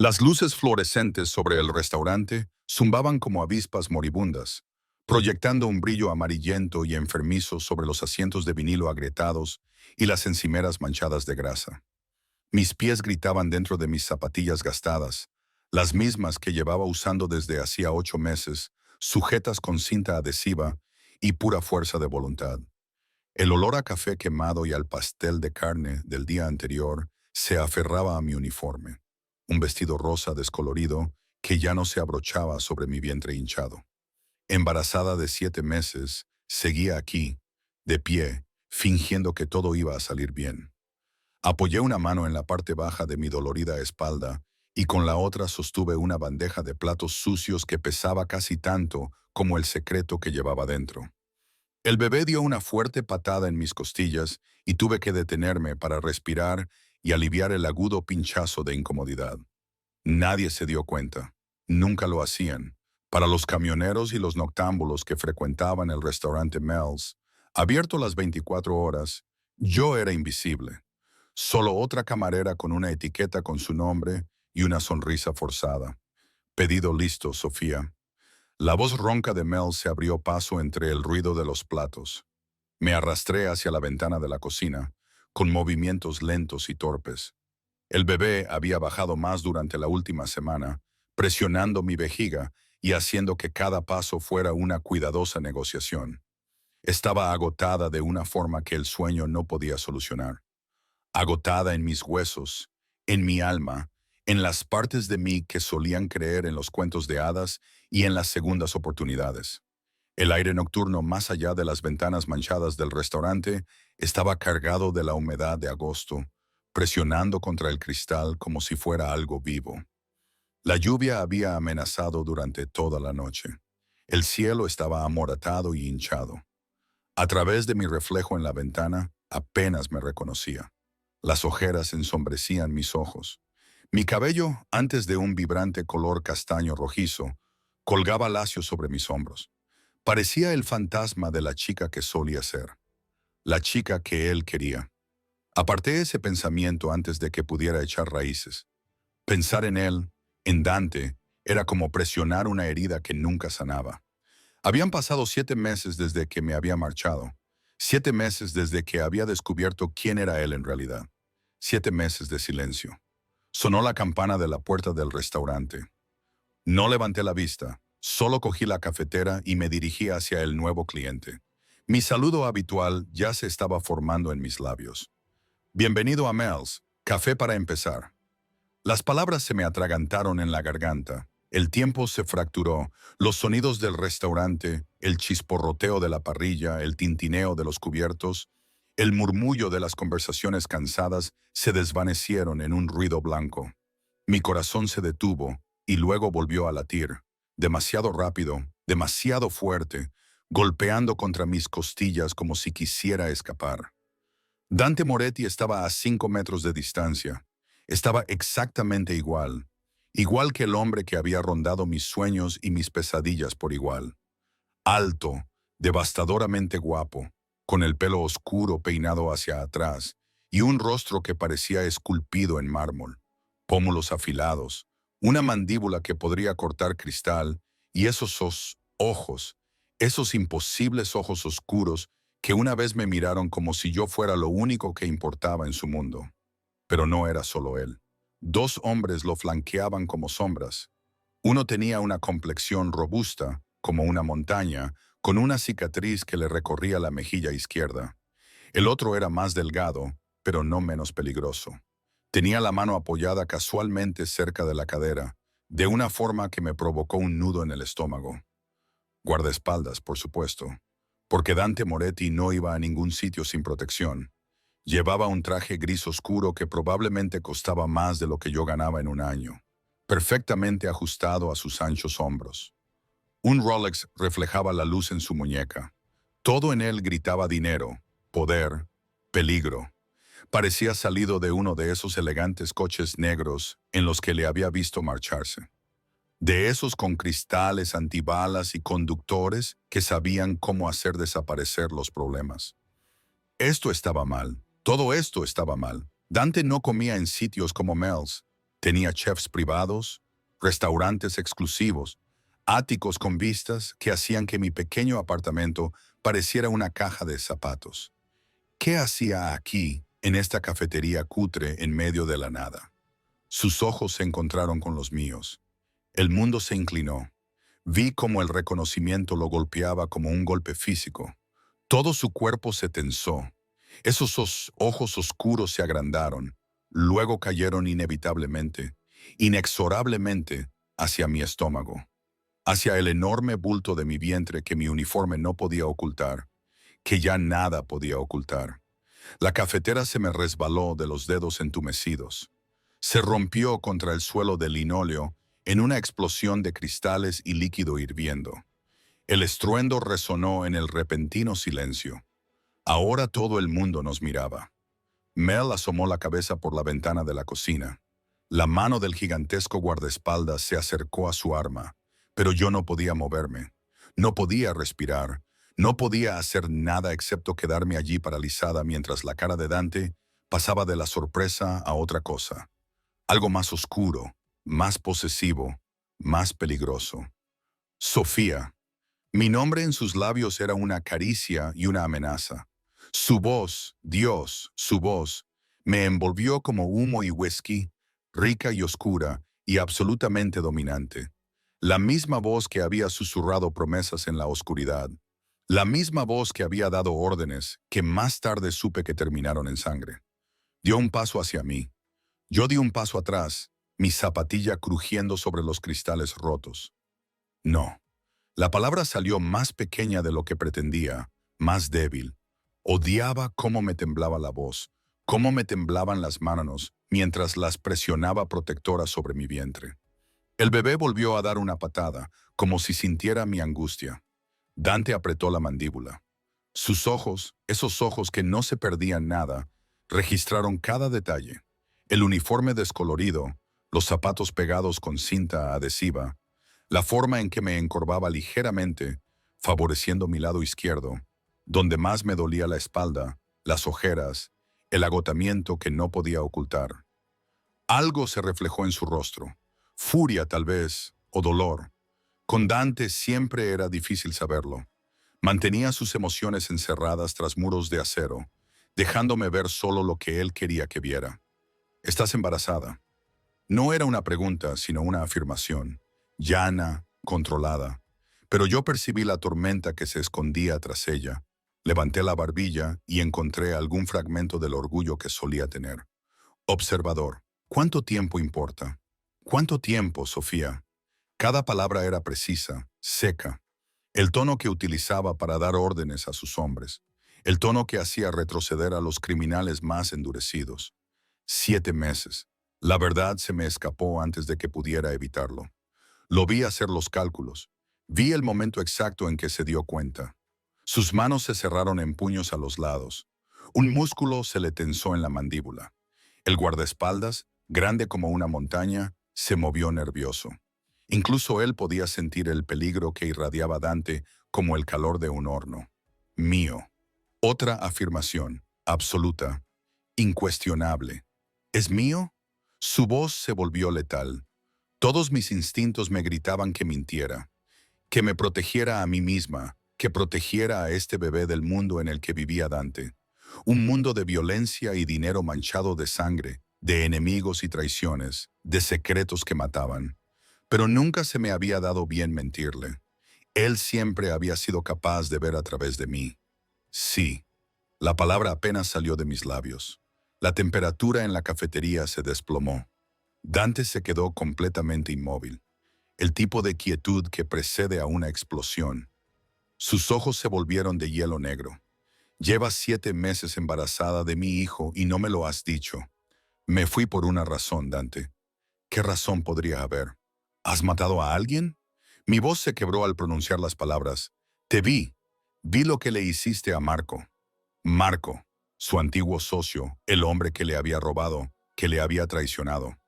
Las luces fluorescentes sobre el restaurante zumbaban como avispas moribundas, proyectando un brillo amarillento y enfermizo sobre los asientos de vinilo agrietados y las encimeras manchadas de grasa. Mis pies gritaban dentro de mis zapatillas gastadas, las mismas que llevaba usando desde hacía 8 meses, sujetas con cinta adhesiva y pura fuerza de voluntad. El olor a café quemado y al pastel de carne del día anterior se aferraba a mi uniforme, un vestido rosa descolorido que ya no se abrochaba sobre mi vientre hinchado. Embarazada de 7 meses, seguía aquí, de pie, fingiendo que todo iba a salir bien. Apoyé una mano en la parte baja de mi dolorida espalda y con la otra sostuve una bandeja de platos sucios que pesaba casi tanto como el secreto que llevaba dentro. El bebé dio una fuerte patada en mis costillas y tuve que detenerme para respirar y aliviar el agudo pinchazo de incomodidad. Nadie se dio cuenta. Nunca lo hacían. Para los camioneros y los noctámbulos que frecuentaban el restaurante Mel's, abierto las 24 horas, yo era invisible. Solo otra camarera con una etiqueta con su nombre y una sonrisa forzada. Pedido listo, Sofía. La voz ronca de Mel se abrió paso entre el ruido de los platos. Me arrastré hacia la ventana de la cocina, con movimientos lentos y torpes. El bebé había bajado más durante la última semana, presionando mi vejiga y haciendo que cada paso fuera una cuidadosa negociación. Estaba agotada de una forma que el sueño no podía solucionar. Agotada en mis huesos, en mi alma, en las partes de mí que solían creer en los cuentos de hadas y en las segundas oportunidades. El aire nocturno más allá de las ventanas manchadas del restaurante estaba cargado de la humedad de agosto, presionando contra el cristal como si fuera algo vivo. La lluvia había amenazado durante toda la noche. El cielo estaba amoratado y hinchado. A través de mi reflejo en la ventana, apenas me reconocía. Las ojeras ensombrecían mis ojos. Mi cabello, antes de un vibrante color castaño rojizo, colgaba lacio sobre mis hombros. Parecía el fantasma de la chica que solía ser, la chica que él quería. Aparté ese pensamiento antes de que pudiera echar raíces. Pensar en él, en Dante, era como presionar una herida que nunca sanaba. Habían pasado 7 meses desde que me había marchado. 7 meses desde que había descubierto quién era él en realidad. 7 meses de silencio. Sonó la campana de la puerta del restaurante. No levanté la vista, solo cogí la cafetera y me dirigí hacia el nuevo cliente. Mi saludo habitual ya se estaba formando en mis labios. Bienvenido a Mel's, café para empezar. Las palabras se me atragantaron en la garganta. El tiempo se fracturó, los sonidos del restaurante, el chisporroteo de la parrilla, el tintineo de los cubiertos, el murmullo de las conversaciones cansadas se desvanecieron en un ruido blanco. Mi corazón se detuvo y luego volvió a latir, demasiado rápido, demasiado fuerte, golpeando contra mis costillas como si quisiera escapar. Dante Moretti estaba a 5 metros de distancia. Estaba exactamente igual, igual que el hombre que había rondado mis sueños y mis pesadillas por igual. Alto, devastadoramente guapo, con el pelo oscuro peinado hacia atrás y un rostro que parecía esculpido en mármol, pómulos afilados, una mandíbula que podría cortar cristal y esos ojos, esos imposibles ojos oscuros que una vez me miraron como si yo fuera lo único que importaba en su mundo. Pero no era solo él. Dos hombres lo flanqueaban como sombras. Uno tenía una complexión robusta, como una montaña, con una cicatriz que le recorría la mejilla izquierda. El otro era más delgado, pero no menos peligroso. Tenía la mano apoyada casualmente cerca de la cadera, de una forma que me provocó un nudo en el estómago. Guardaespaldas, por supuesto, porque Dante Moretti no iba a ningún sitio sin protección. Llevaba un traje gris oscuro que probablemente costaba más de lo que yo ganaba en un año, perfectamente ajustado a sus anchos hombros. Un Rolex reflejaba la luz en su muñeca. Todo en él gritaba dinero, poder, peligro. Parecía salido de uno de esos elegantes coches negros en los que le había visto marcharse. De esos con cristales antibalas y conductores que sabían cómo hacer desaparecer los problemas. Esto estaba mal. Todo esto estaba mal. Dante no comía en sitios como Mel's. Tenía chefs privados, restaurantes exclusivos, áticos con vistas que hacían que mi pequeño apartamento pareciera una caja de zapatos. ¿Qué hacía aquí, en esta cafetería cutre en medio de la nada? Sus ojos se encontraron con los míos. El mundo se inclinó. Vi cómo el reconocimiento lo golpeaba como un golpe físico. Todo su cuerpo se tensó. Esos ojos oscuros se agrandaron, luego cayeron inevitablemente, inexorablemente, hacia mi estómago, hacia el enorme bulto de mi vientre que mi uniforme no podía ocultar, que ya nada podía ocultar. La cafetera se me resbaló de los dedos entumecidos. Se rompió contra el suelo de linóleo en una explosión de cristales y líquido hirviendo. El estruendo resonó en el repentino silencio. Ahora todo el mundo nos miraba. Mel asomó la cabeza por la ventana de la cocina. La mano del gigantesco guardaespaldas se acercó a su arma, pero yo no podía moverme. No podía respirar. No podía hacer nada excepto quedarme allí paralizada mientras la cara de Dante pasaba de la sorpresa a otra cosa. Algo más oscuro, más posesivo, más peligroso. Sofía. Mi nombre en sus labios era una caricia y una amenaza. Su voz, Dios, su voz, me envolvió como humo y whisky, rica y oscura y absolutamente dominante. La misma voz que había susurrado promesas en la oscuridad. La misma voz que había dado órdenes que más tarde supe que terminaron en sangre. Dio un paso hacia mí. Yo di un paso atrás, mi zapatilla crujiendo sobre los cristales rotos. No. La palabra salió más pequeña de lo que pretendía, más débil. Odiaba cómo me temblaba la voz, cómo me temblaban las manos mientras las presionaba protectora sobre mi vientre. El bebé volvió a dar una patada, como si sintiera mi angustia. Dante apretó la mandíbula. Sus ojos, esos ojos que no se perdían nada, registraron cada detalle. El uniforme descolorido, los zapatos pegados con cinta adhesiva, la forma en que me encorvaba ligeramente, favoreciendo mi lado izquierdo, donde más me dolía la espalda, las ojeras, el agotamiento que no podía ocultar. Algo se reflejó en su rostro, furia tal vez, o dolor. Con Dante siempre era difícil saberlo. Mantenía sus emociones encerradas tras muros de acero, dejándome ver solo lo que él quería que viera. ¿Estás embarazada? No era una pregunta, sino una afirmación, llana, controlada. Pero yo percibí la tormenta que se escondía tras ella. Levanté la barbilla y encontré algún fragmento del orgullo que solía tener. Observador. ¿Cuánto tiempo importa? ¿Cuánto tiempo, Sofía? Cada palabra era precisa, seca. El tono que utilizaba para dar órdenes a sus hombres. El tono que hacía retroceder a los criminales más endurecidos. 7 meses. La verdad se me escapó antes de que pudiera evitarlo. Lo vi hacer los cálculos. Vi el momento exacto en que se dio cuenta. Sus manos se cerraron en puños a los lados. Un músculo se le tensó en la mandíbula. El guardaespaldas, grande como una montaña, se movió nervioso. Incluso él podía sentir el peligro que irradiaba Dante como el calor de un horno. Mío. Otra afirmación, absoluta, incuestionable. ¿Es mío? Su voz se volvió letal. Todos mis instintos me gritaban que mintiera, que me protegiera a mí misma, que protegiera a este bebé del mundo en el que vivía Dante. Un mundo de violencia y dinero manchado de sangre, de enemigos y traiciones, de secretos que mataban. Pero nunca se me había dado bien mentirle. Él siempre había sido capaz de ver a través de mí. Sí, la palabra apenas salió de mis labios. La temperatura en la cafetería se desplomó. Dante se quedó completamente inmóvil, el tipo de quietud que precede a una explosión. Sus ojos se volvieron de hielo negro. Llevas 7 meses embarazada de mi hijo y no me lo has dicho. Me fui por una razón, Dante. ¿Qué razón podría haber? ¿Has matado a alguien? Mi voz se quebró al pronunciar las palabras. Te vi. Vi lo que le hiciste a Marco. Marco, su antiguo socio, el hombre que le había robado, que le había traicionado.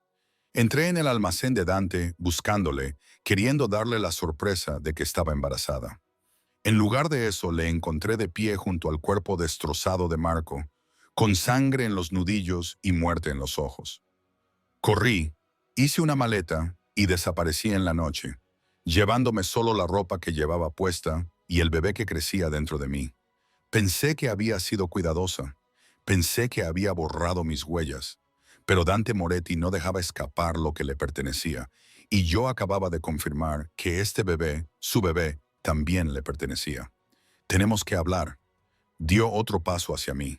Entré en el almacén de Dante, buscándole, queriendo darle la sorpresa de que estaba embarazada. En lugar de eso, le encontré de pie junto al cuerpo destrozado de Marco, con sangre en los nudillos y muerte en los ojos. Corrí, Hice una maleta y desaparecí en la noche, llevándome solo la ropa que llevaba puesta y el bebé que crecía dentro de mí. Pensé que había sido cuidadosa. Pensé que había borrado mis huellas. Pero Dante Moretti no dejaba escapar lo que le pertenecía, y yo acababa de confirmar que este bebé, su bebé, también le pertenecía. Tenemos que hablar. Dio otro paso hacia mí.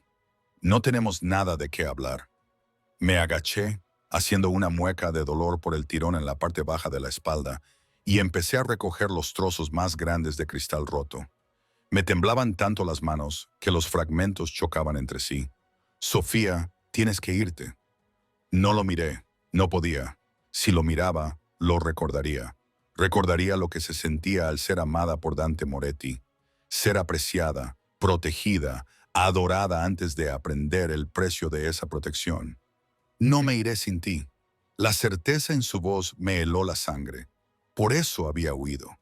No tenemos nada de qué hablar. Me agaché, haciendo una mueca de dolor por el tirón en la parte baja de la espalda, y empecé a recoger los trozos más grandes de cristal roto. Me temblaban tanto las manos que los fragmentos chocaban entre sí. Sofía, tienes que irte. No lo miré, no podía. Si lo miraba, lo recordaría. Recordaría lo que se sentía al ser amada por Dante Moretti, ser apreciada, protegida, adorada antes de aprender el precio de esa protección. No me iré sin ti. La certeza en su voz me heló la sangre. Por eso había huido.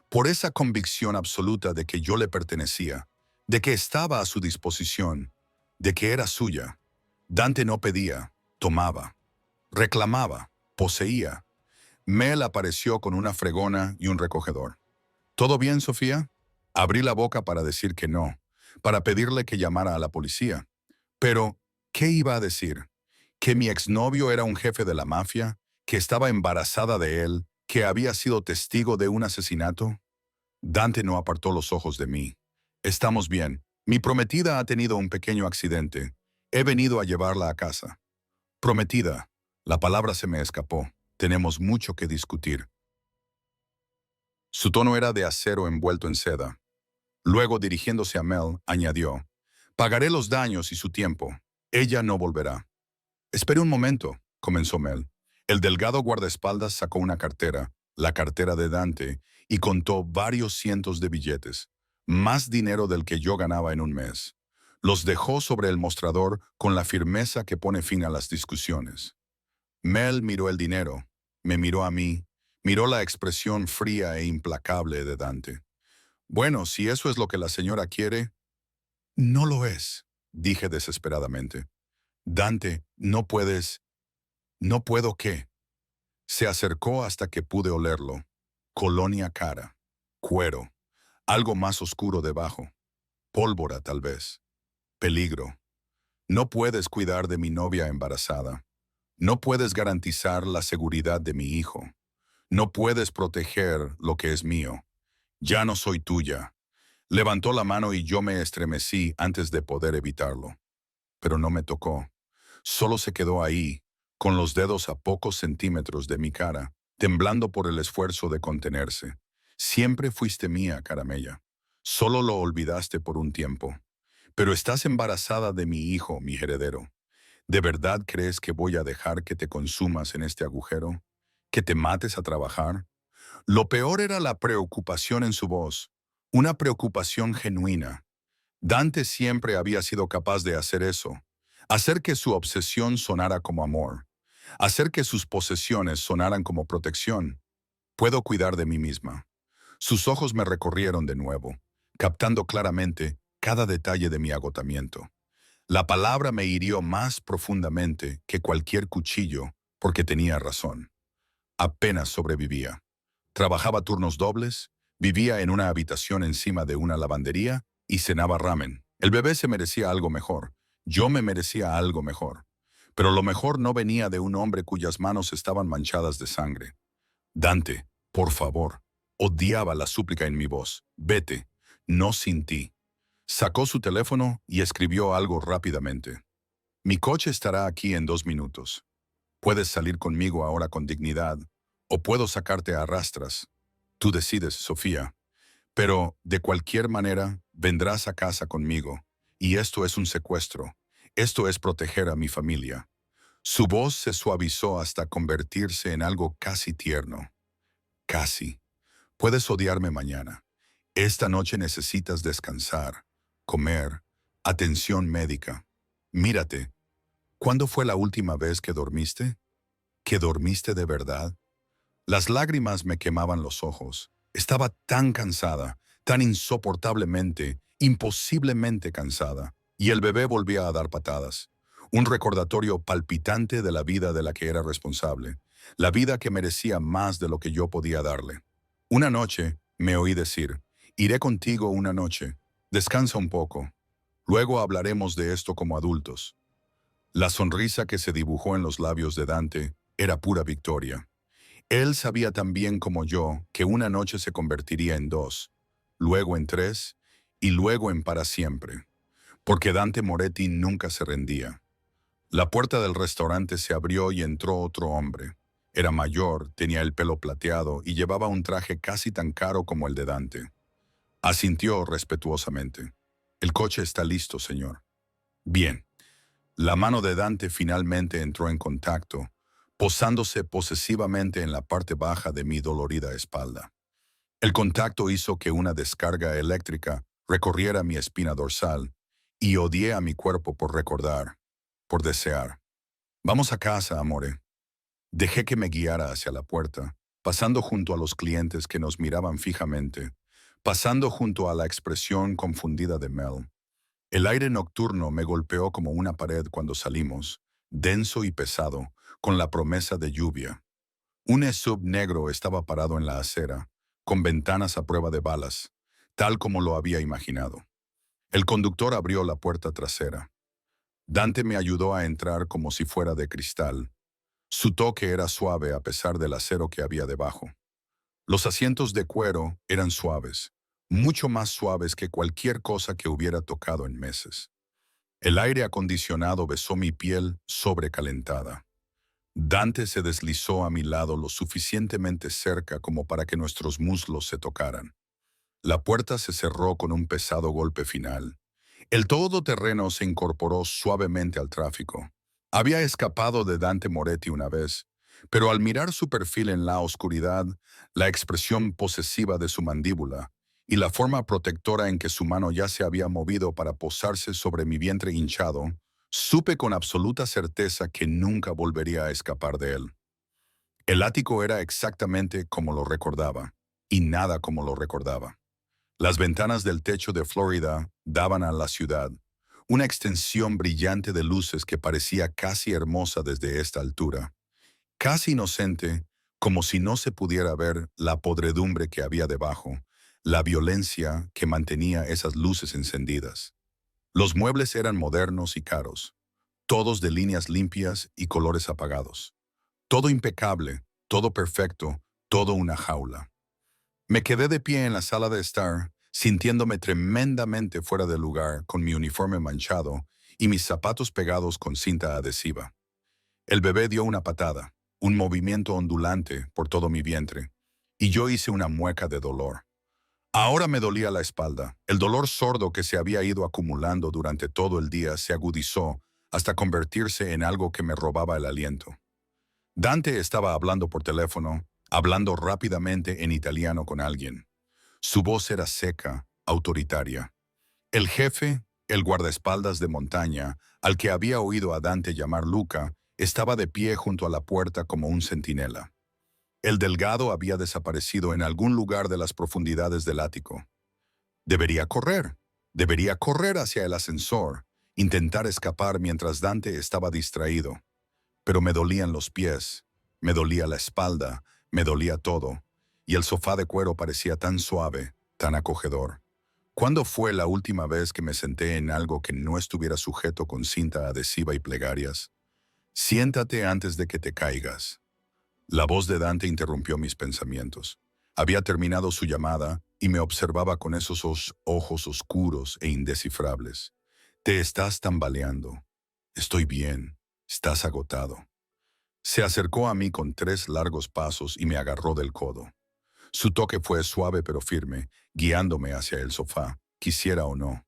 Por esa convicción absoluta de que yo le pertenecía, de que estaba a su disposición, de que era suya. Dante no pedía, tomaba, reclamaba, poseía. Mel apareció con una fregona y un recogedor. ¿Todo bien, Sofía? Abrí la boca para decir que no, para pedirle que llamara a la policía. Pero, ¿qué iba a decir? ¿Que mi exnovio era un jefe de la mafia? ¿Que estaba embarazada de él? ¿Que había sido testigo de un asesinato? Dante no apartó los ojos de mí. Estamos bien. Mi prometida ha tenido un pequeño accidente. He venido a llevarla a casa. Prometida. La palabra se me escapó. Tenemos mucho que discutir. Su tono era de acero envuelto en seda. Luego, dirigiéndose a Mel, añadió, «Pagaré los daños y su tiempo. Ella no volverá». «Espere un momento», comenzó Mel. El delgado guardaespaldas sacó una cartera, la cartera de Dante, y contó varios cientos de billetes, más dinero del que yo ganaba en un mes. Los dejó sobre el mostrador con la firmeza que pone fin a las discusiones. Mel miró el dinero, me miró a mí, miró la expresión fría e implacable de Dante. «Bueno, si eso es lo que la señora quiere». «No lo es», dije desesperadamente. «Dante, no puedes». «¿No puedo qué?». Se acercó hasta que pude olerlo. Colonia cara, cuero, algo más oscuro debajo, pólvora tal vez, peligro. «No puedes cuidar de mi novia embarazada. No puedes garantizar la seguridad de mi hijo. No puedes proteger lo que es mío. Ya no soy tuya». Levantó la mano y yo me estremecí antes de poder evitarlo. Pero no me tocó. Solo se quedó ahí, con los dedos a pocos centímetros de mi cara, temblando por el esfuerzo de contenerse. «Siempre fuiste mía, caramella. Solo lo olvidaste por un tiempo. Pero estás embarazada de mi hijo, mi heredero. ¿De verdad crees que voy a dejar que te consumas en este agujero? ¿Que te mates a trabajar?» Lo peor era la preocupación en su voz, una preocupación genuina. Dante siempre había sido capaz de hacer eso, hacer que su obsesión sonara como amor, hacer que sus posesiones sonaran como protección. «Puedo cuidar de mí misma». Sus ojos me recorrieron de nuevo, captando claramente cada detalle de mi agotamiento. La palabra me hirió más profundamente que cualquier cuchillo, porque tenía razón. Apenas sobrevivía. Trabajaba turnos dobles, vivía en una habitación encima de una lavandería y cenaba ramen. El bebé se merecía algo mejor. Yo me merecía algo mejor. Pero lo mejor no venía de un hombre cuyas manos estaban manchadas de sangre. «Dante, por favor». Odiaba la súplica en mi voz. «Vete. No sin ti». Sacó su teléfono y escribió algo rápidamente. «Mi coche estará aquí en 2 minutos. Puedes salir conmigo ahora con dignidad, o puedo sacarte a rastras. Tú decides, Sofía. Pero, de cualquier manera, vendrás a casa conmigo. Y esto es un secuestro. Esto es proteger a mi familia». Su voz se suavizó hasta convertirse en algo casi tierno. «Casi. Puedes odiarme mañana. Esta noche necesitas descansar, comer, atención médica. Mírate. ¿Cuándo fue la última vez que dormiste? ¿Que dormiste de verdad?». Las lágrimas me quemaban los ojos. Estaba tan cansada, tan insoportablemente, imposiblemente cansada. Y el bebé volvía a dar patadas. Un recordatorio palpitante de la vida de la que era responsable. la vida que merecía más de lo que yo podía darle. Una noche me oí decir, iré contigo una noche, descansa un poco, luego hablaremos de esto como adultos. La sonrisa que se dibujó en los labios de Dante era pura victoria. Él sabía tan bien como yo que una noche se convertiría en dos, luego en tres y luego en para siempre, porque Dante Moretti nunca se rendía. La puerta del restaurante se abrió y entró otro hombre. Era mayor, tenía el pelo plateado y llevaba un traje casi tan caro como el de Dante. Asintió respetuosamente. «El coche está listo, señor». «Bien». La mano de Dante finalmente entró en contacto, posándose posesivamente en la parte baja de mi dolorida espalda. El contacto hizo que una descarga eléctrica recorriera mi espina dorsal y odié a mi cuerpo por recordar, por desear. «Vamos a casa, amore». Dejé que me guiara hacia la puerta, pasando junto a los clientes que nos miraban fijamente, pasando junto a la expresión confundida de Mel. El aire nocturno me golpeó como una pared cuando salimos, denso y pesado, con la promesa de lluvia. Un SUV negro estaba parado en la acera, con ventanas a prueba de balas, tal como lo había imaginado. El conductor abrió la puerta trasera. Dante me ayudó a entrar como si fuera de cristal. Su toque era suave a pesar del acero que había debajo. Los asientos de cuero eran suaves, mucho más suaves que cualquier cosa que hubiera tocado en meses. El aire acondicionado besó mi piel sobrecalentada. Dante se deslizó a mi lado lo suficientemente cerca como para que nuestros muslos se tocaran. La puerta se cerró con un pesado golpe final. El todoterreno se incorporó suavemente al tráfico. Había escapado de Dante Moretti una vez, pero al mirar su perfil en la oscuridad, la expresión posesiva de su mandíbula y la forma protectora en que su mano ya se había movido para posarse sobre mi vientre hinchado, supe con absoluta certeza que nunca volvería a escapar de él. El ático era exactamente como lo recordaba, y nada como lo recordaba. Las ventanas del techo de Florida daban a la ciudad, una extensión brillante de luces que parecía casi hermosa desde esta altura, casi inocente, como si no se pudiera ver la podredumbre que había debajo, la violencia que mantenía esas luces encendidas. Los muebles eran modernos y caros, todos de líneas limpias y colores apagados. Todo impecable, todo perfecto, todo una jaula. Me quedé de pie en la sala de estar, sintiéndome tremendamente fuera de lugar con mi uniforme manchado y mis zapatos pegados con cinta adhesiva. El bebé dio una patada, un movimiento ondulante por todo mi vientre, y yo hice una mueca de dolor. Ahora me dolía la espalda. El dolor sordo que se había ido acumulando durante todo el día se agudizó hasta convertirse en algo que me robaba el aliento. Dante estaba hablando por teléfono, hablando rápidamente en italiano con alguien. Su voz era seca, autoritaria. El jefe, el guardaespaldas de montaña, al que había oído a Dante llamar Luca, estaba de pie junto a la puerta como un centinela. El delgado había desaparecido en algún lugar de las profundidades del ático. Debería correr hacia el ascensor, intentar escapar mientras Dante estaba distraído. Pero me dolían los pies, me dolía la espalda, me dolía todo, y el sofá de cuero parecía tan suave, tan acogedor. ¿Cuándo fue la última vez que me senté en algo que no estuviera sujeto con cinta adhesiva y plegarias? Siéntate antes de que te caigas. La voz de Dante interrumpió mis pensamientos. Había terminado su llamada y me observaba con esos ojos oscuros e indescifrables. Te estás tambaleando. Estoy bien. Estás agotado. Se acercó a mí con 3 largos pasos y me agarró del codo. Su toque fue suave pero firme, guiándome hacia el sofá, quisiera o no.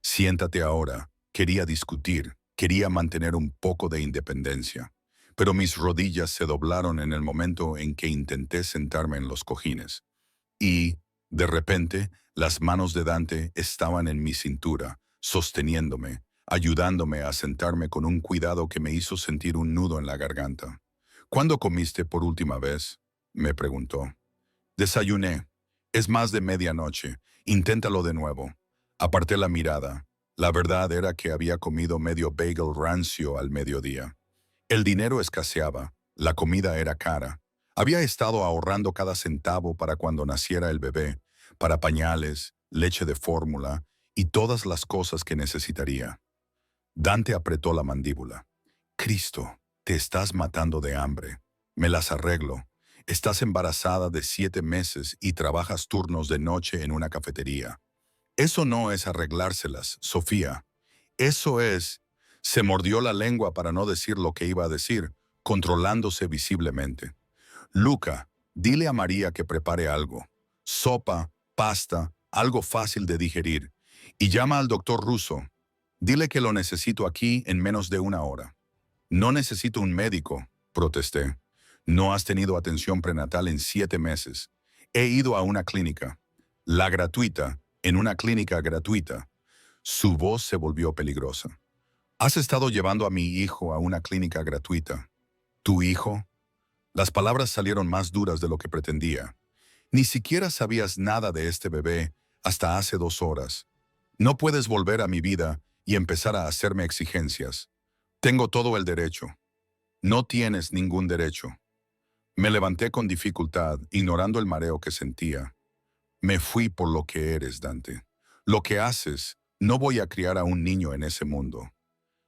Siéntate ahora. Quería discutir, quería mantener un poco de independencia, pero mis rodillas se doblaron en el momento en que intenté sentarme en los cojines. Y, de repente, las manos de Dante estaban en mi cintura, sosteniéndome, ayudándome a sentarme con un cuidado que me hizo sentir un nudo en la garganta. «¿Cuándo comiste por última vez?», me preguntó. «Desayuné. Es más de medianoche. Inténtalo de nuevo». Aparté la mirada. La verdad era que había comido medio bagel rancio al mediodía. El dinero escaseaba, La comida era cara. Había estado ahorrando cada centavo para cuando naciera el bebé, para pañales, leche de fórmula y todas las cosas que necesitaría. Dante apretó la mandíbula. Cristo, te estás matando de hambre. Me las arreglo. Estás embarazada de 7 meses y trabajas turnos de noche en una cafetería. Eso no es arreglárselas, Sofía. Eso es... Se mordió la lengua para no decir lo que iba a decir, controlándose visiblemente. Luca, dile a María que prepare algo. Sopa, pasta, algo fácil de digerir. Y llama al doctor Russo. Dile que lo necesito aquí en menos de 1 hora. No necesito un médico, protesté. No has tenido atención prenatal en 7 meses. He ido a una clínica. La gratuita, en una clínica gratuita. Su voz se volvió peligrosa. Has estado llevando a mi hijo a una clínica gratuita. ¿Tu hijo? Las palabras salieron más duras de lo que pretendía. Ni siquiera sabías nada de este bebé hasta hace 2 horas. No puedes volver a mi vida y empezar a hacerme exigencias. Tengo todo el derecho. No tienes ningún derecho. Me levanté con dificultad, ignorando el mareo que sentía. Me fui por lo que eres, Dante. Lo que haces, no voy a criar a un niño en ese mundo.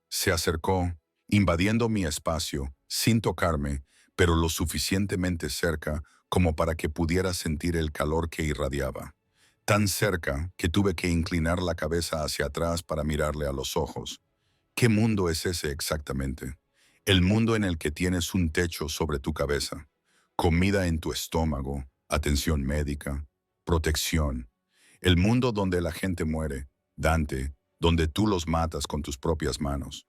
Se acercó, invadiendo mi espacio, sin tocarme, pero lo suficientemente cerca como para que pudiera sentir el calor que irradiaba. Tan cerca que tuve que inclinar la cabeza hacia atrás para mirarle a los ojos. ¿Qué mundo es ese exactamente? El mundo en el que tienes un techo sobre tu cabeza, comida en tu estómago, atención médica, protección. El mundo donde la gente muere, Dante, donde tú los matas con tus propias manos.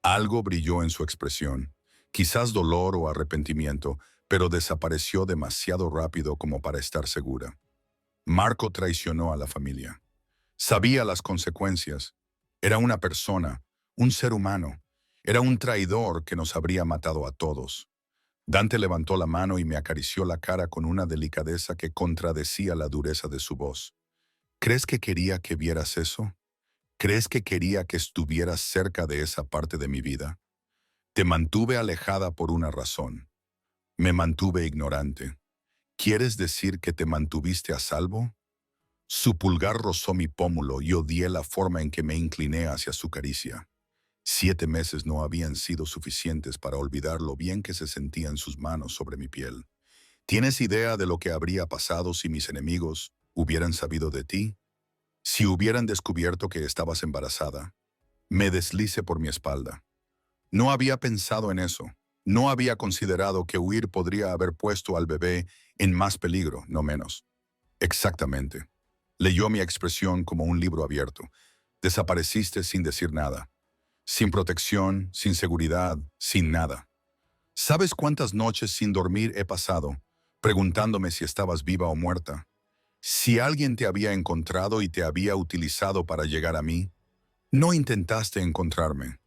Algo brilló en su expresión, quizás dolor o arrepentimiento, pero desapareció demasiado rápido como para estar segura. Marco traicionó a la familia. Sabía las consecuencias. Era una persona, un ser humano. Era un traidor que nos habría matado a todos. Dante levantó la mano y me acarició la cara con una delicadeza que contradecía la dureza de su voz. ¿Crees que quería que vieras eso? ¿Crees que quería que estuvieras cerca de esa parte de mi vida? Te mantuve alejada por una razón. Me mantuve ignorante. ¿Quieres decir que te mantuviste a salvo? Su pulgar rozó mi pómulo y odié la forma en que me incliné hacia su caricia. 7 meses no habían sido suficientes para olvidar lo bien que se sentían sus manos sobre mi piel. ¿Tienes idea de lo que habría pasado si mis enemigos hubieran sabido de ti? Si hubieran descubierto que estabas embarazada. Me deslicé por mi espalda. No había pensado en eso. No había considerado que huir podría haber puesto al bebé en más peligro, no menos. Exactamente. Leyó mi expresión como un libro abierto. Desapareciste sin decir nada. Sin protección, sin seguridad, sin nada. ¿Sabes cuántas noches sin dormir he pasado, preguntándome si estabas viva o muerta? Si alguien te había encontrado y te había utilizado para llegar a mí, no intentaste encontrarme.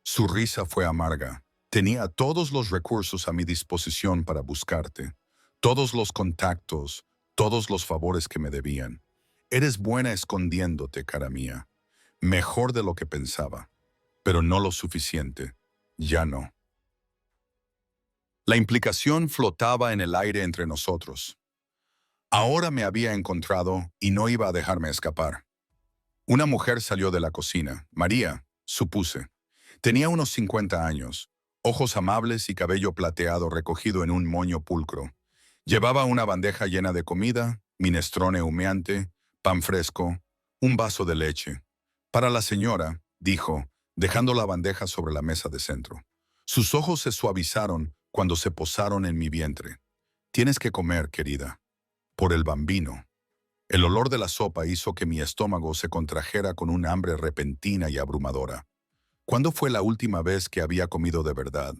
Su risa fue amarga. Tenía todos los recursos a mi disposición para buscarte, todos los contactos, todos los favores que me debían. Eres buena escondiéndote, cara mía. Mejor de lo que pensaba, pero no lo suficiente. Ya no. La implicación flotaba en el aire entre nosotros. Ahora me había encontrado y no iba a dejarme escapar. Una mujer salió de la cocina. María, supuse. Tenía unos 50 años, ojos amables y cabello plateado recogido en un moño pulcro. Llevaba una bandeja llena de comida, minestrone humeante, pan fresco, un vaso de leche. Para la señora, dijo, dejando la bandeja sobre la mesa de centro. Sus ojos se suavizaron cuando se posaron en mi vientre. Tienes que comer, querida. Por el bambino. El olor de la sopa hizo que mi estómago se contrajera con un hambre repentina y abrumadora. ¿Cuándo fue la última vez que había comido de verdad?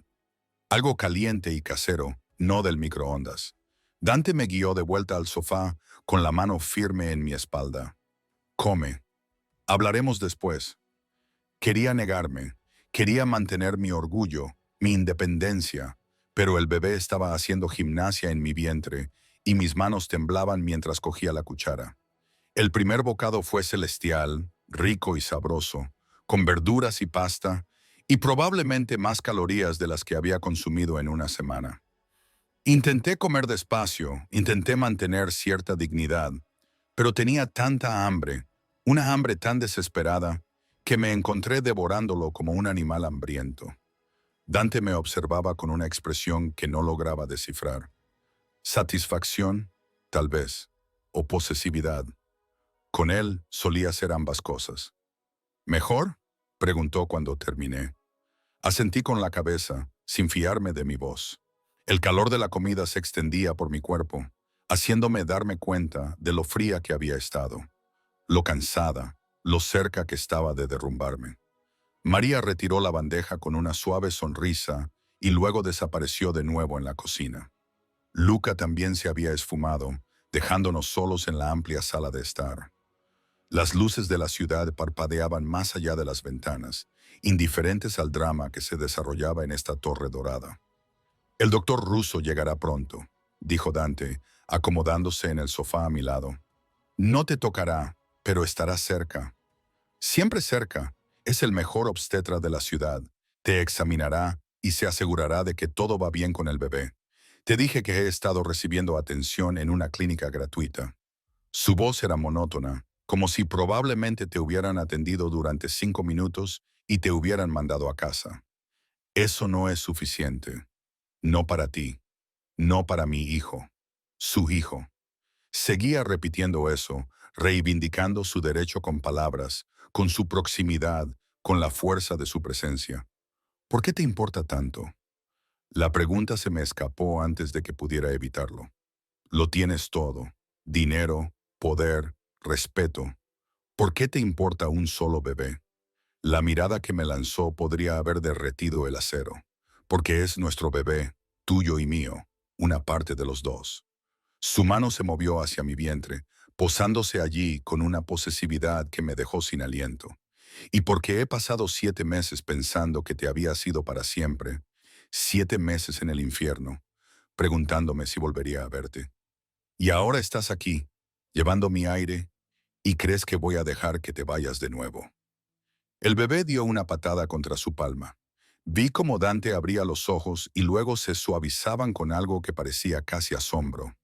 Algo caliente y casero, no del microondas. Dante me guió de vuelta al sofá con la mano firme en mi espalda. Come. Hablaremos después. Quería negarme. Quería mantener mi orgullo, mi independencia, pero el bebé estaba haciendo gimnasia en mi vientre y mis manos temblaban mientras cogía la cuchara. El primer bocado fue celestial, rico y sabroso, con verduras y pasta, y probablemente más calorías de las que había consumido en una semana. Intenté comer despacio, intenté mantener cierta dignidad, pero tenía tanta hambre, una hambre tan desesperada, que me encontré devorándolo como un animal hambriento. Dante me observaba con una expresión que no lograba descifrar. Satisfacción, tal vez, o posesividad. Con él solía ser ambas cosas. ¿Mejor?, preguntó cuando terminé. Asentí con la cabeza, sin fiarme de mi voz. El calor de la comida se extendía por mi cuerpo, haciéndome darme cuenta de lo fría que había estado, lo cansada, lo cerca que estaba de derrumbarme. María retiró la bandeja con una suave sonrisa y luego desapareció de nuevo en la cocina. Luca también se había esfumado, dejándonos solos en la amplia sala de estar. Las luces de la ciudad parpadeaban más allá de las ventanas, indiferentes al drama que se desarrollaba en esta torre dorada. «El doctor Russo llegará pronto», dijo Dante, acomodándose en el sofá a mi lado. «No te tocará, pero estará cerca. Siempre cerca. Es el mejor obstetra de la ciudad. Te examinará y se asegurará de que todo va bien con el bebé. Te dije que he estado recibiendo atención en una clínica gratuita». Su voz era monótona, como si probablemente te hubieran atendido durante 5 minutos y te hubieran mandado a casa. «Eso no es suficiente. No para ti. No para mi hijo. Su hijo». Seguía repitiendo eso, reivindicando su derecho con palabras, con su proximidad, con la fuerza de su presencia. «¿Por qué te importa tanto?». La pregunta se me escapó antes de que pudiera evitarlo. «Lo tienes todo. Dinero, poder, respeto. ¿Por qué te importa un solo bebé?». La mirada que me lanzó podría haber derretido el acero, porque es nuestro bebé, tuyo y mío, una parte de los dos. Su mano se movió hacia mi vientre, posándose allí con una posesividad que me dejó sin aliento. «Y porque he pasado 7 meses pensando que te había sido para siempre, 7 meses en el infierno, preguntándome si volvería a verte. Y ahora estás aquí, llevando mi aire, y crees que voy a dejar que te vayas de nuevo». El bebé dio una patada contra su palma. Vi cómo Dante abría los ojos y luego se suavizaban con algo que parecía casi asombro.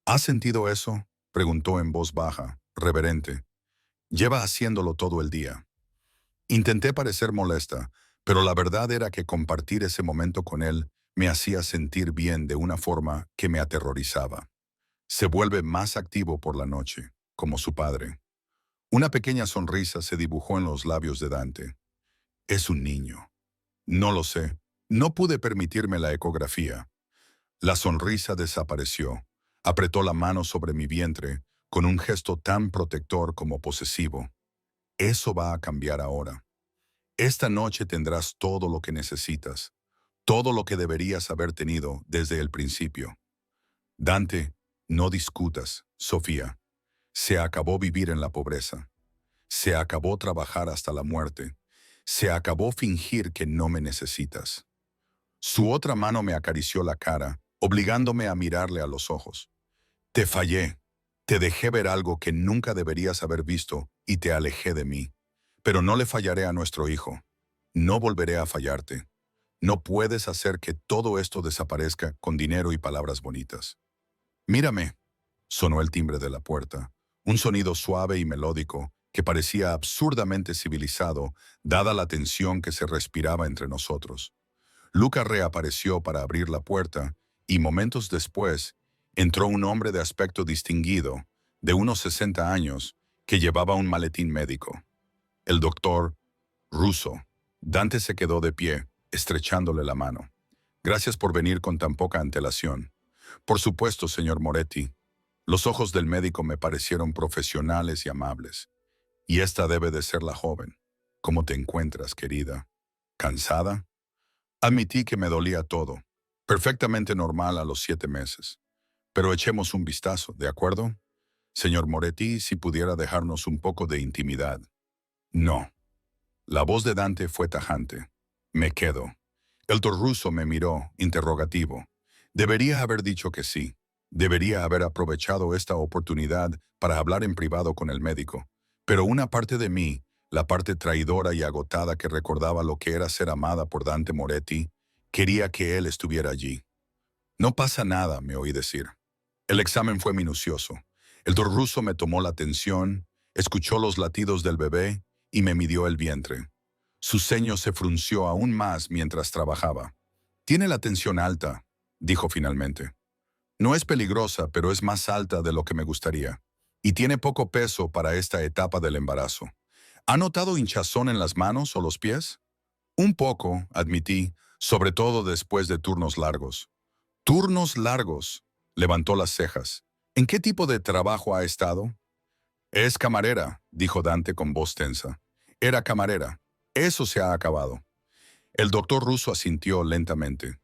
«¿Has sentido eso?», preguntó en voz baja, reverente. «Lleva haciéndolo todo el día». Intenté parecer molesta, pero la verdad era que compartir ese momento con él me hacía sentir bien de una forma que me aterrorizaba. Se vuelve más activo por la noche, como su padre. Una pequeña sonrisa se dibujó en los labios de Dante. «Es un niño». «No lo sé. No pude permitirme la ecografía». La sonrisa desapareció. Apretó la mano sobre mi vientre con un gesto tan protector como posesivo. «Eso va a cambiar ahora. Esta noche tendrás todo lo que necesitas, todo lo que deberías haber tenido desde el principio». «Dante, no discutas, Sofía. Se acabó vivir en la pobreza. Se acabó trabajar hasta la muerte. Se acabó fingir que no me necesitas». Su otra mano me acarició la cara, obligándome a mirarle a los ojos. «Te fallé. Te dejé ver algo que nunca deberías haber visto y te alejé de mí. Pero no le fallaré a nuestro hijo. No volveré a fallarte. No puedes hacer que todo esto desaparezca con dinero y palabras bonitas». «Mírame», sonó el timbre de la puerta, un sonido suave y melódico que parecía absurdamente civilizado, dada la tensión que se respiraba entre nosotros. Luca reapareció para abrir la puerta y momentos después entró un hombre de aspecto distinguido, de unos 60 años, que llevaba un maletín médico. El doctor Russo. Dante se quedó de pie, estrechándole la mano. «Gracias por venir con tan poca antelación». «Por supuesto, señor Moretti». Los ojos del médico me parecieron profesionales y amables. «Y esta debe de ser la joven. ¿Cómo te encuentras, querida? ¿Cansada?». Admití que me dolía todo. Perfectamente normal a los 7 meses. «Pero echemos un vistazo, ¿de acuerdo? Señor Moretti, si pudiera dejarnos un poco de intimidad». «No». La voz de Dante fue tajante. «Me quedo». El Russo me miró, interrogativo. Debería haber dicho que sí. Debería haber aprovechado esta oportunidad para hablar en privado con el médico. Pero una parte de mí La parte traidora y agotada que recordaba lo que era ser amada por Dante Moretti, quería que él estuviera allí. No pasa nada, me oí decir. El examen fue minucioso. El doctor ruso me tomó la tensión, escuchó los latidos del bebé y me midió el vientre. Su ceño se frunció aún más mientras trabajaba. Tiene la tensión alta, dijo finalmente. No es peligrosa, pero es más alta de lo que me gustaría. Y tiene poco peso para esta etapa del embarazo. ¿Ha notado hinchazón en las manos o los pies? Un poco, admití, sobre todo después de turnos largos. Turnos largos. Levantó las cejas. ¿En qué tipo de trabajo ha estado? Es camarera, dijo Dante con voz tensa. Era camarera. Eso se ha acabado. El doctor ruso asintió lentamente.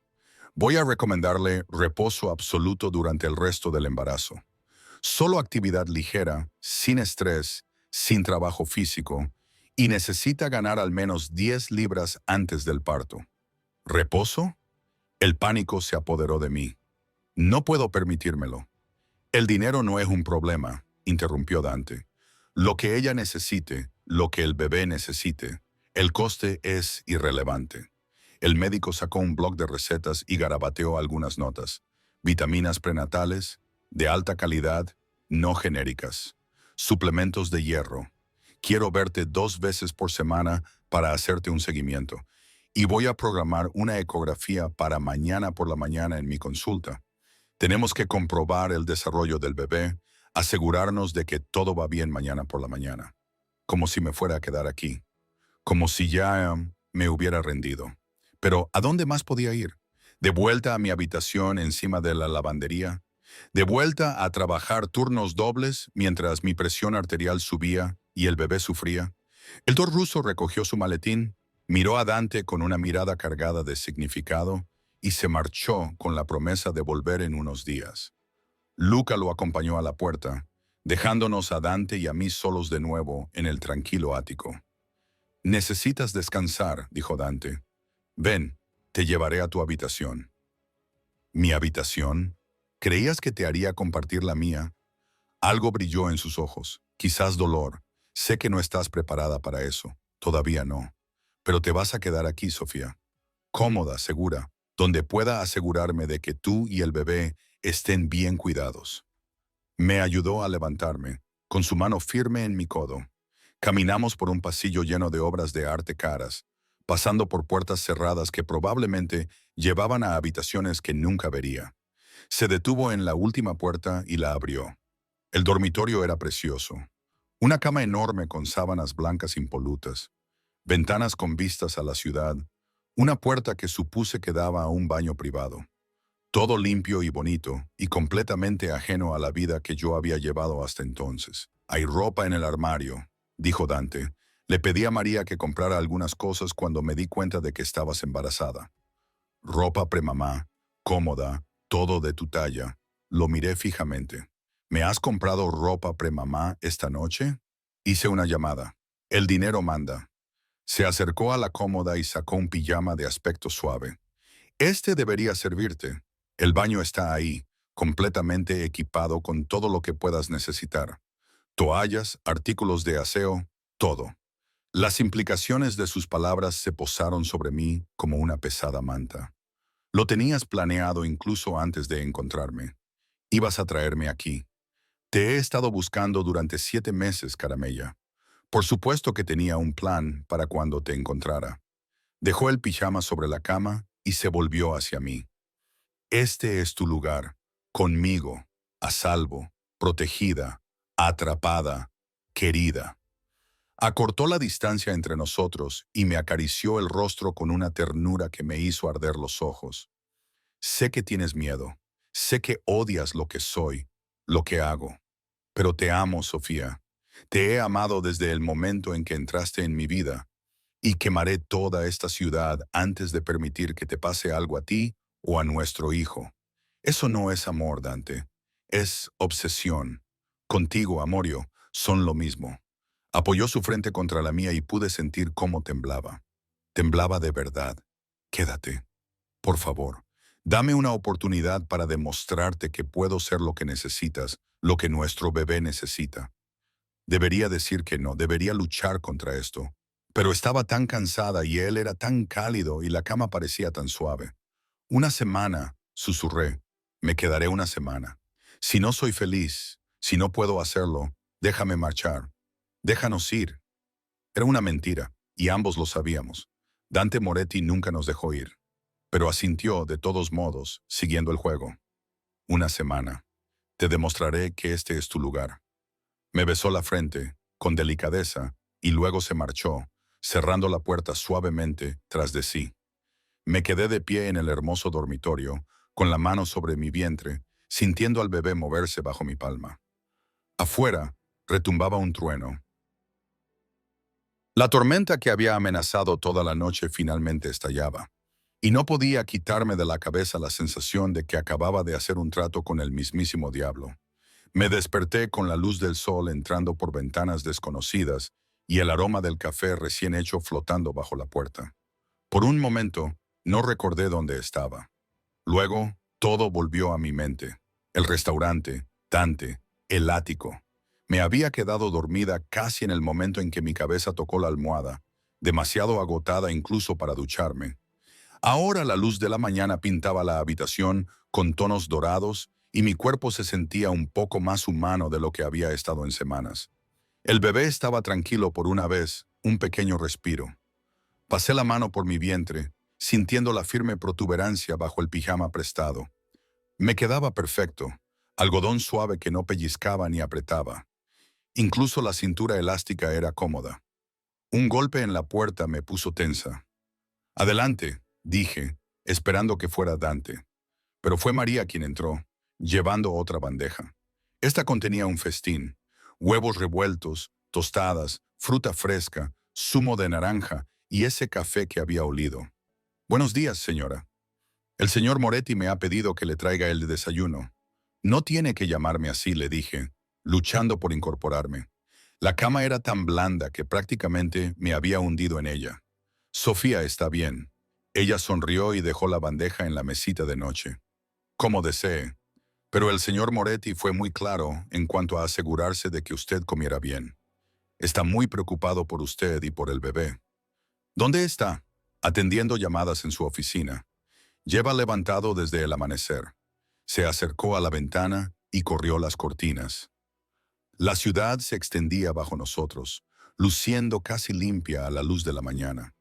Voy a recomendarle reposo absoluto durante el resto del embarazo. Solo actividad ligera, sin estrés, sin trabajo físico, y necesita ganar al menos 10 libras antes del parto. ¿Reposo? El pánico se apoderó de mí. No puedo permitírmelo. El dinero no es un problema, interrumpió Dante. Lo que ella necesite, lo que el bebé necesite, el coste es irrelevante. El médico sacó un bloc de recetas y garabateó algunas notas. Vitaminas prenatales, de alta calidad, no genéricas. Suplementos de hierro. Quiero verte 2 veces por semana para hacerte un seguimiento. Y voy a programar una ecografía para mañana por la mañana en mi consulta. Tenemos que comprobar el desarrollo del bebé, asegurarnos de que todo va bien mañana por la mañana. Como si me fuera a quedar aquí. Como si ya me hubiera rendido. Pero ¿a dónde más podía ir? ¿De vuelta a mi habitación encima de la lavandería? ¿De vuelta a trabajar turnos dobles mientras mi presión arterial subía y el bebé sufría? El doctor ruso recogió su maletín, miró a Dante con una mirada cargada de significado y se marchó con la promesa de volver en unos días. Luca lo acompañó a la puerta, dejándonos a Dante y a mí solos de nuevo en el tranquilo ático. Necesitas descansar, dijo Dante. Ven, te llevaré a tu habitación. ¿Mi habitación? ¿Creías que te haría compartir la mía? Algo brilló en sus ojos, quizás dolor. Sé que no estás preparada para eso, todavía no. Pero te vas a quedar aquí, Sofía. Cómoda, segura, donde pueda asegurarme de que tú y el bebé estén bien cuidados. Me ayudó a levantarme, con su mano firme en mi codo. Caminamos por un pasillo lleno de obras de arte caras, pasando por puertas cerradas que probablemente llevaban a habitaciones que nunca vería. Se detuvo en la última puerta y la abrió. El dormitorio era precioso. Una cama enorme con sábanas blancas impolutas, ventanas con vistas a la ciudad, una puerta que supuse que daba a un baño privado. Todo limpio y bonito, y completamente ajeno a la vida que yo había llevado hasta entonces. Hay ropa en el armario, dijo Dante. Le pedí a María que comprara algunas cosas cuando me di cuenta de que estabas embarazada. Ropa premamá, cómoda, todo de tu talla. Lo miré fijamente. ¿Me has comprado ropa premamá esta noche? Hice una llamada. El dinero manda. Se acercó a la cómoda y sacó un pijama de aspecto suave. Este debería servirte. El baño está ahí, completamente equipado con todo lo que puedas necesitar. Toallas, artículos de aseo, todo. Las implicaciones de sus palabras se posaron sobre mí como una pesada manta. Lo tenías planeado incluso antes de encontrarme. Ibas a traerme aquí. Te he estado buscando durante 7 meses, Caramella. Por supuesto que tenía un plan para cuando te encontrara. Dejó el pijama sobre la cama y se volvió hacia mí. Este es tu lugar, conmigo, a salvo, protegida, atrapada, querida. Acortó la distancia entre nosotros y me acarició el rostro con una ternura que me hizo arder los ojos. Sé que tienes miedo, sé que odias lo que soy, lo que hago, pero te amo, Sofía. Te he amado desde el momento en que entraste en mi vida, y quemaré toda esta ciudad antes de permitir que te pase algo a ti o a nuestro hijo. Eso no es amor, Dante. Es obsesión. Contigo, Amorio, son lo mismo. Apoyó su frente contra la mía y pude sentir cómo temblaba. Temblaba de verdad. Quédate. Por favor, dame una oportunidad para demostrarte que puedo ser lo que necesitas, lo que nuestro bebé necesita. Debería decir que no, debería luchar contra esto. Pero estaba tan cansada y él era tan cálido y la cama parecía tan suave. Una semana, susurré. Me quedaré una semana. Si no soy feliz, si no puedo hacerlo, déjame marchar. Déjanos ir. Era una mentira, y ambos lo sabíamos. Dante Moretti nunca nos dejó ir. Pero asintió, de todos modos, siguiendo el juego. Una semana. Te demostraré que este es tu lugar. Me besó la frente, con delicadeza, y luego se marchó, cerrando la puerta suavemente tras de sí. Me quedé de pie en el hermoso dormitorio, con la mano sobre mi vientre, sintiendo al bebé moverse bajo mi palma. Afuera, retumbaba un trueno. La tormenta que había amenazado toda la noche finalmente estallaba, y no podía quitarme de la cabeza la sensación de que acababa de hacer un trato con el mismísimo diablo. Me desperté con la luz del sol entrando por ventanas desconocidas y el aroma del café recién hecho flotando bajo la puerta. Por un momento, no recordé dónde estaba. Luego, todo volvió a mi mente. El restaurante, Dante, el ático. Me había quedado dormida casi en el momento en que mi cabeza tocó la almohada, demasiado agotada incluso para ducharme. Ahora la luz de la mañana pintaba la habitación con tonos dorados y mi cuerpo se sentía un poco más humano de lo que había estado en semanas. El bebé estaba tranquilo por una vez, un pequeño respiro. Pasé la mano por mi vientre, sintiendo la firme protuberancia bajo el pijama prestado. Me quedaba perfecto, algodón suave que no pellizcaba ni apretaba. Incluso la cintura elástica era cómoda. Un golpe en la puerta me puso tensa. Adelante, dije, esperando que fuera Dante. Pero fue María quien entró, llevando otra bandeja. Esta contenía un festín, huevos revueltos, tostadas, fruta fresca, zumo de naranja y ese café que había olido. Buenos días, señora. El señor Moretti me ha pedido que le traiga el desayuno. No tiene que llamarme así, le dije, luchando por incorporarme. La cama era tan blanda que prácticamente me había hundido en ella. Sofía está bien. Ella sonrió y dejó la bandeja en la mesita de noche. Como desee. Pero el señor Moretti fue muy claro en cuanto a asegurarse de que usted comiera bien. Está muy preocupado por usted y por el bebé. ¿Dónde está? Atendiendo llamadas en su oficina. Lleva levantado desde el amanecer. Se acercó a la ventana y corrió las cortinas. La ciudad se extendía bajo nosotros, luciendo casi limpia a la luz de la mañana.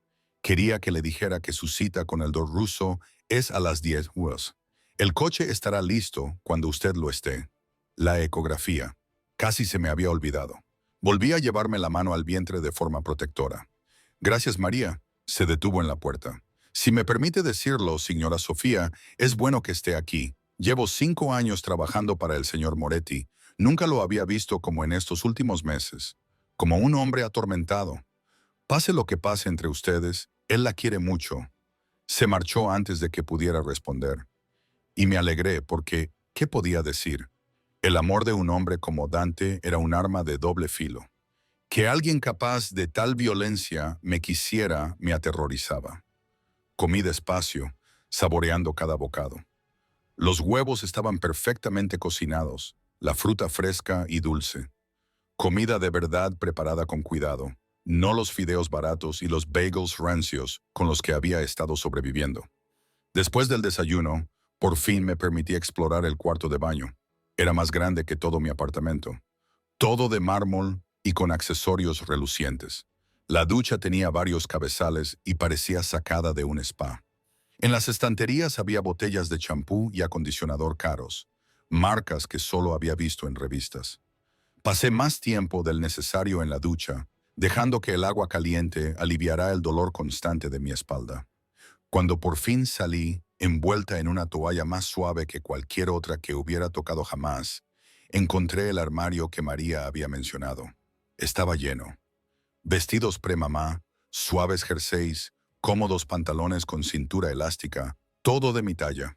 Quería que le dijera que su cita con el doctor ruso es a las 10 horas. El coche estará listo cuando usted lo esté. La ecografía. Casi se me había olvidado. Volví a llevarme la mano al vientre de forma protectora. Gracias, María. Se detuvo en la puerta. Si me permite decirlo, señora Sofía, es bueno que esté aquí. Llevo 5 años trabajando para el señor Moretti. Nunca lo había visto como en estos últimos meses. Como un hombre atormentado. Pase lo que pase entre ustedes, él la quiere mucho. Se marchó antes de que pudiera responder. Y me alegré porque, ¿qué podía decir? El amor de un hombre como Dante era un arma de doble filo. Que alguien capaz de tal violencia me quisiera me aterrorizaba. Comí despacio, saboreando cada bocado. Los huevos estaban perfectamente cocinados, la fruta fresca y dulce. Comida de verdad preparada con cuidado, no los fideos baratos y los bagels rancios con los que había estado sobreviviendo. Después del desayuno, por fin me permití explorar el cuarto de baño. Era más grande que todo mi apartamento. Todo de mármol y con accesorios relucientes. La ducha tenía varios cabezales y parecía sacada de un spa. En las estanterías había botellas de champú y acondicionador caros, marcas que solo había visto en revistas. Pasé más tiempo del necesario en la ducha, dejando que el agua caliente aliviara el dolor constante de mi espalda. Cuando por fin salí, envuelta en una toalla más suave que cualquier otra que hubiera tocado jamás, encontré el armario que María había mencionado. Estaba lleno. Vestidos premamá, suaves jerseys, cómodos pantalones con cintura elástica, todo de mi talla.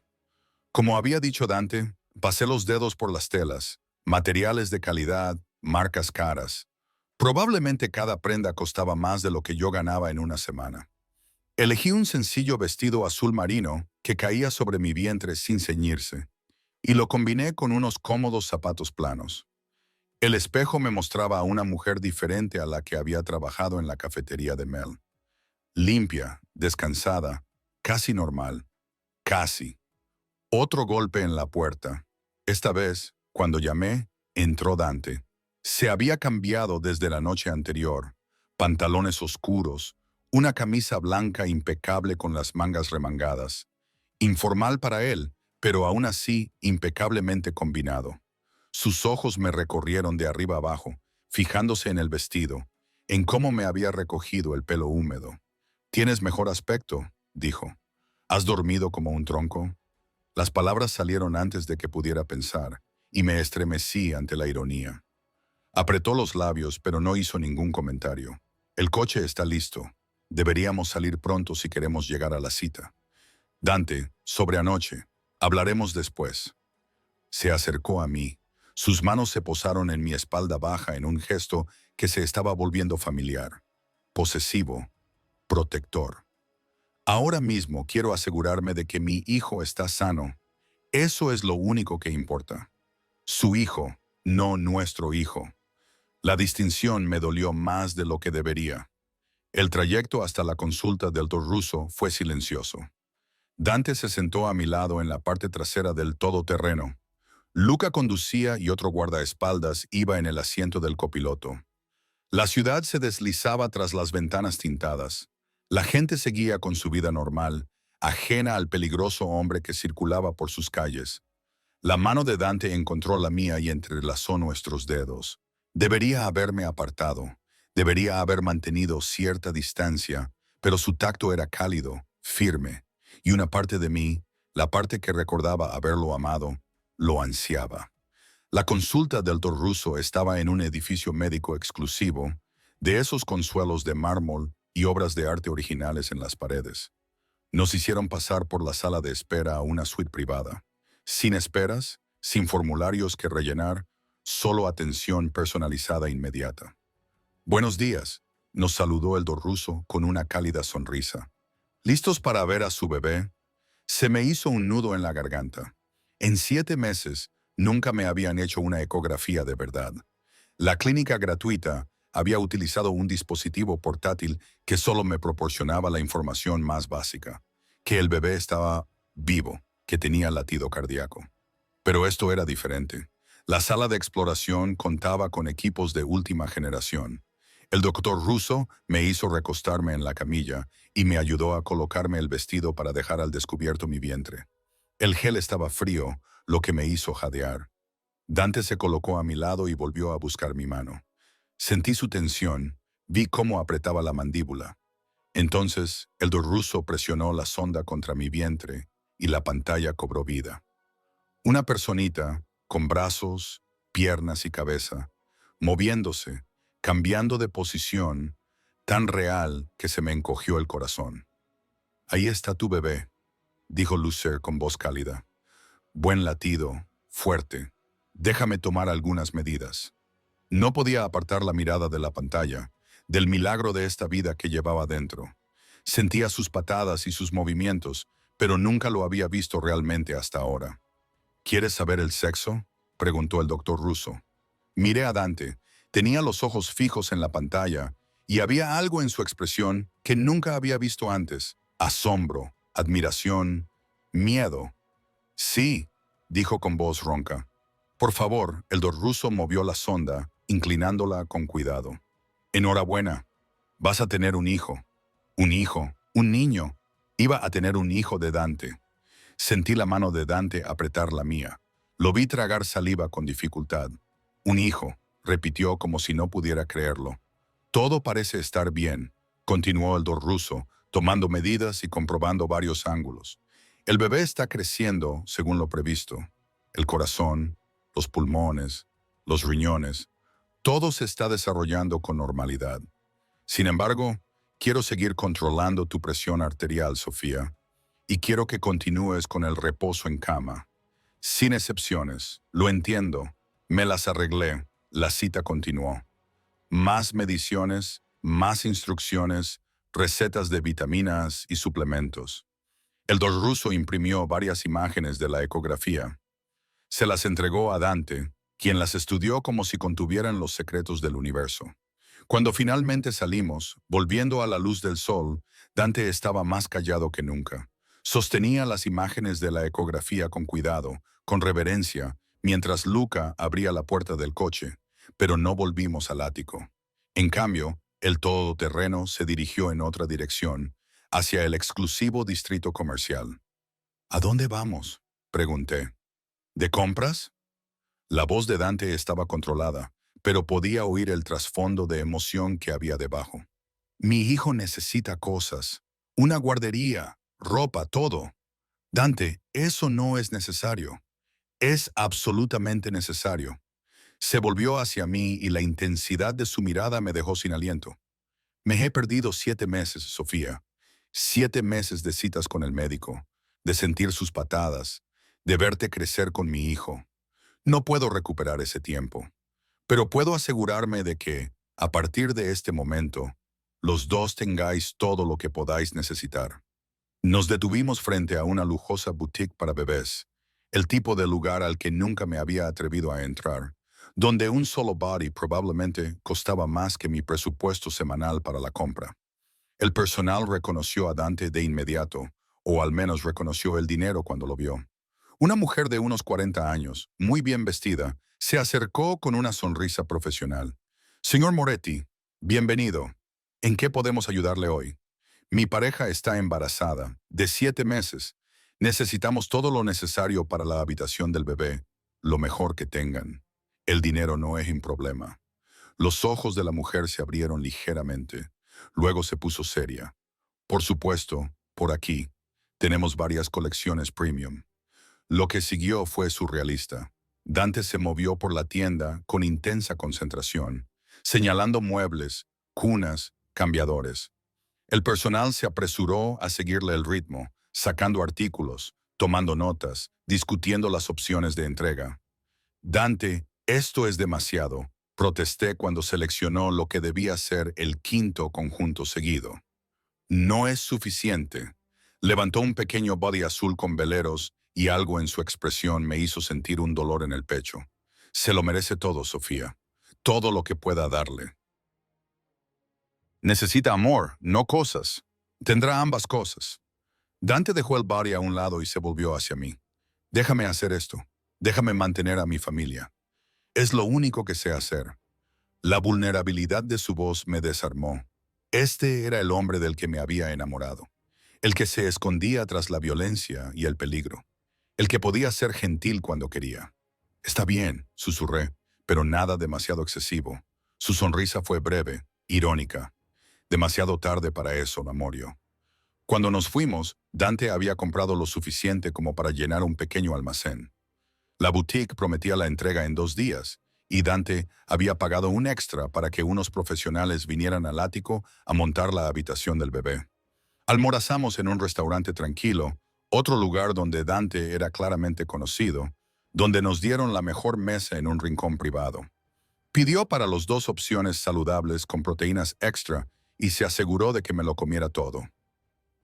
Como había dicho Dante, pasé los dedos por las telas, materiales de calidad, marcas caras. Probablemente cada prenda costaba más de lo que yo ganaba en una semana. Elegí un sencillo vestido azul marino que caía sobre mi vientre sin ceñirse, y lo combiné con unos cómodos zapatos planos. El espejo me mostraba a una mujer diferente a la que había trabajado en la cafetería de Mel. Limpia, descansada, casi normal. Casi. Otro golpe en la puerta. Esta vez, cuando llamé, entró Dante. Se había cambiado desde la noche anterior. Pantalones oscuros, una camisa blanca impecable con las mangas remangadas. Informal para él, pero aún así impecablemente combinado. Sus ojos me recorrieron de arriba abajo, fijándose en el vestido, en cómo me había recogido el pelo húmedo. «Tienes mejor aspecto», dijo. «¿Has dormido como un tronco?» Las palabras salieron antes de que pudiera pensar, y me estremecí ante la ironía. Apretó los labios, pero no hizo ningún comentario. «El coche está listo. Deberíamos salir pronto si queremos llegar a la cita. Dante, sobre anoche. Hablaremos después». Se acercó a mí. Sus manos se posaron en mi espalda baja en un gesto que se estaba volviendo familiar. Posesivo. Protector. «Ahora mismo quiero asegurarme de que mi hijo está sano. Eso es lo único que importa. Su hijo, no nuestro hijo». La distinción me dolió más de lo que debería. El trayecto hasta la consulta del doctor Russo fue silencioso. Dante se sentó a mi lado en la parte trasera del todoterreno. Luca conducía y otro guardaespaldas iba en el asiento del copiloto. La ciudad se deslizaba tras las ventanas tintadas. La gente seguía con su vida normal, ajena al peligroso hombre que circulaba por sus calles. La mano de Dante encontró la mía y entrelazó nuestros dedos. Debería haberme apartado, debería haber mantenido cierta distancia, pero su tacto era cálido, firme, y una parte de mí, la parte que recordaba haberlo amado, lo ansiaba. La consulta del doctor Russo estaba en un edificio médico exclusivo, de esos consuelos de mármol y obras de arte originales en las paredes. Nos hicieron pasar por la sala de espera a una suite privada. Sin esperas, sin formularios que rellenar, solo atención personalizada inmediata. «Buenos días», nos saludó el doctor Russo con una cálida sonrisa. «¿Listos para ver a su bebé?» Se me hizo un nudo en la garganta. En 7 meses, nunca me habían hecho una ecografía de verdad. La clínica gratuita había utilizado un dispositivo portátil que solo me proporcionaba la información más básica, que el bebé estaba vivo, que tenía latido cardíaco. Pero esto era diferente. La sala de exploración contaba con equipos de última generación. El doctor Russo me hizo recostarme en la camilla y me ayudó a colocarme el vestido para dejar al descubierto mi vientre. El gel estaba frío, lo que me hizo jadear. Dante se colocó a mi lado y volvió a buscar mi mano. Sentí su tensión, vi cómo apretaba la mandíbula. Entonces, el doctor Russo presionó la sonda contra mi vientre y la pantalla cobró vida. Una personita, con brazos, piernas y cabeza, moviéndose, cambiando de posición, tan real que se me encogió el corazón. «Ahí está tu bebé», dijo Lucer con voz cálida. «Buen latido, fuerte. Déjame tomar algunas medidas». No podía apartar la mirada de la pantalla, del milagro de esta vida que llevaba dentro. Sentía sus patadas y sus movimientos, pero nunca lo había visto realmente hasta ahora. «¿Quieres saber el sexo?», preguntó el doctor Russo. Miré a Dante. Tenía los ojos fijos en la pantalla y había algo en su expresión que nunca había visto antes. Asombro, admiración, miedo. «Sí», dijo con voz ronca. «Por favor», el doctor Russo movió la sonda, inclinándola con cuidado. «Enhorabuena. Vas a tener un hijo». «Un hijo, un niño». Iba a tener un hijo de Dante. Sentí la mano de Dante apretar la mía. Lo vi tragar saliva con dificultad. «Un hijo», repitió como si no pudiera creerlo. «Todo parece estar bien», continuó el doctor Russo, tomando medidas y comprobando varios ángulos. «El bebé está creciendo según lo previsto. El corazón, los pulmones, los riñones, todo se está desarrollando con normalidad. Sin embargo, quiero seguir controlando tu presión arterial, Sofía, y quiero que continúes con el reposo en cama. Sin excepciones, lo entiendo. Me las arreglé». La cita continuó. Más mediciones, más instrucciones, recetas de vitaminas y suplementos. El doctor Russo imprimió varias imágenes de la ecografía. Se las entregó a Dante. quien las estudió como si contuvieran los secretos del universo. Cuando finalmente salimos, volviendo a la luz del sol, Dante estaba más callado que nunca. Sostenía las imágenes de la ecografía con cuidado, con reverencia, mientras Luca abría la puerta del coche, pero no volvimos al ático. En cambio, el todoterreno se dirigió en otra dirección, hacia el exclusivo distrito comercial. ¿A dónde vamos?, pregunté. ¿De compras? La voz de Dante estaba controlada, pero podía oír el trasfondo de emoción que había debajo. Mi hijo necesita cosas. Una guardería, ropa, todo. Dante, eso no es necesario. Es absolutamente necesario. Se volvió hacia mí y la intensidad de su mirada me dejó sin aliento. Me he perdido 7 meses, Sofía. 7 meses de citas con el médico, de sentir sus patadas, de verte crecer con mi hijo. No puedo recuperar ese tiempo, pero puedo asegurarme de que, a partir de este momento, los dos tengáis todo lo que podáis necesitar. Nos detuvimos frente a una lujosa boutique para bebés, el tipo de lugar al que nunca me había atrevido a entrar, donde un solo body probablemente costaba más que mi presupuesto semanal para la compra. El personal reconoció a Dante de inmediato, o al menos reconoció el dinero cuando lo vio. Una mujer de unos 40 años, muy bien vestida, se acercó con una sonrisa profesional. Señor Moretti, bienvenido. ¿En qué podemos ayudarle hoy? Mi pareja está embarazada, de 7 meses. Necesitamos todo lo necesario para la habitación del bebé, lo mejor que tengan. El dinero no es un problema. Los ojos de la mujer se abrieron ligeramente. Luego se puso seria. Por supuesto, por aquí, tenemos varias colecciones premium. Lo que siguió fue surrealista. Dante se movió por la tienda con intensa concentración, señalando muebles, cunas, cambiadores. El personal se apresuró a seguirle el ritmo, sacando artículos, tomando notas, discutiendo las opciones de entrega. Dante, esto es demasiado, protesté cuando seleccionó lo que debía ser el quinto conjunto seguido. No es suficiente. Levantó un pequeño body azul con veleros y algo en su expresión me hizo sentir un dolor en el pecho. Se lo merece todo, Sofía. Todo lo que pueda darle. Necesita amor, no cosas. Tendrá ambas cosas. Dante dejó el body a un lado y se volvió hacia mí. Déjame hacer esto. Déjame mantener a mi familia. Es lo único que sé hacer. La vulnerabilidad de su voz me desarmó. Este era el hombre del que me había enamorado. El que se escondía tras la violencia y el peligro. El que podía ser gentil cuando quería. Está bien, susurré, pero nada demasiado excesivo. Su sonrisa fue breve, irónica. Demasiado tarde para eso, Lamorio. Cuando nos fuimos, Dante había comprado lo suficiente como para llenar un pequeño almacén. La boutique prometía la entrega en 2 días, y Dante había pagado un extra para que unos profesionales vinieran al ático a montar la habitación del bebé. Almorzamos en un restaurante tranquilo, otro lugar donde Dante era claramente conocido, donde nos dieron la mejor mesa en un rincón privado. Pidió para los 2 opciones saludables con proteínas extra y se aseguró de que me lo comiera todo.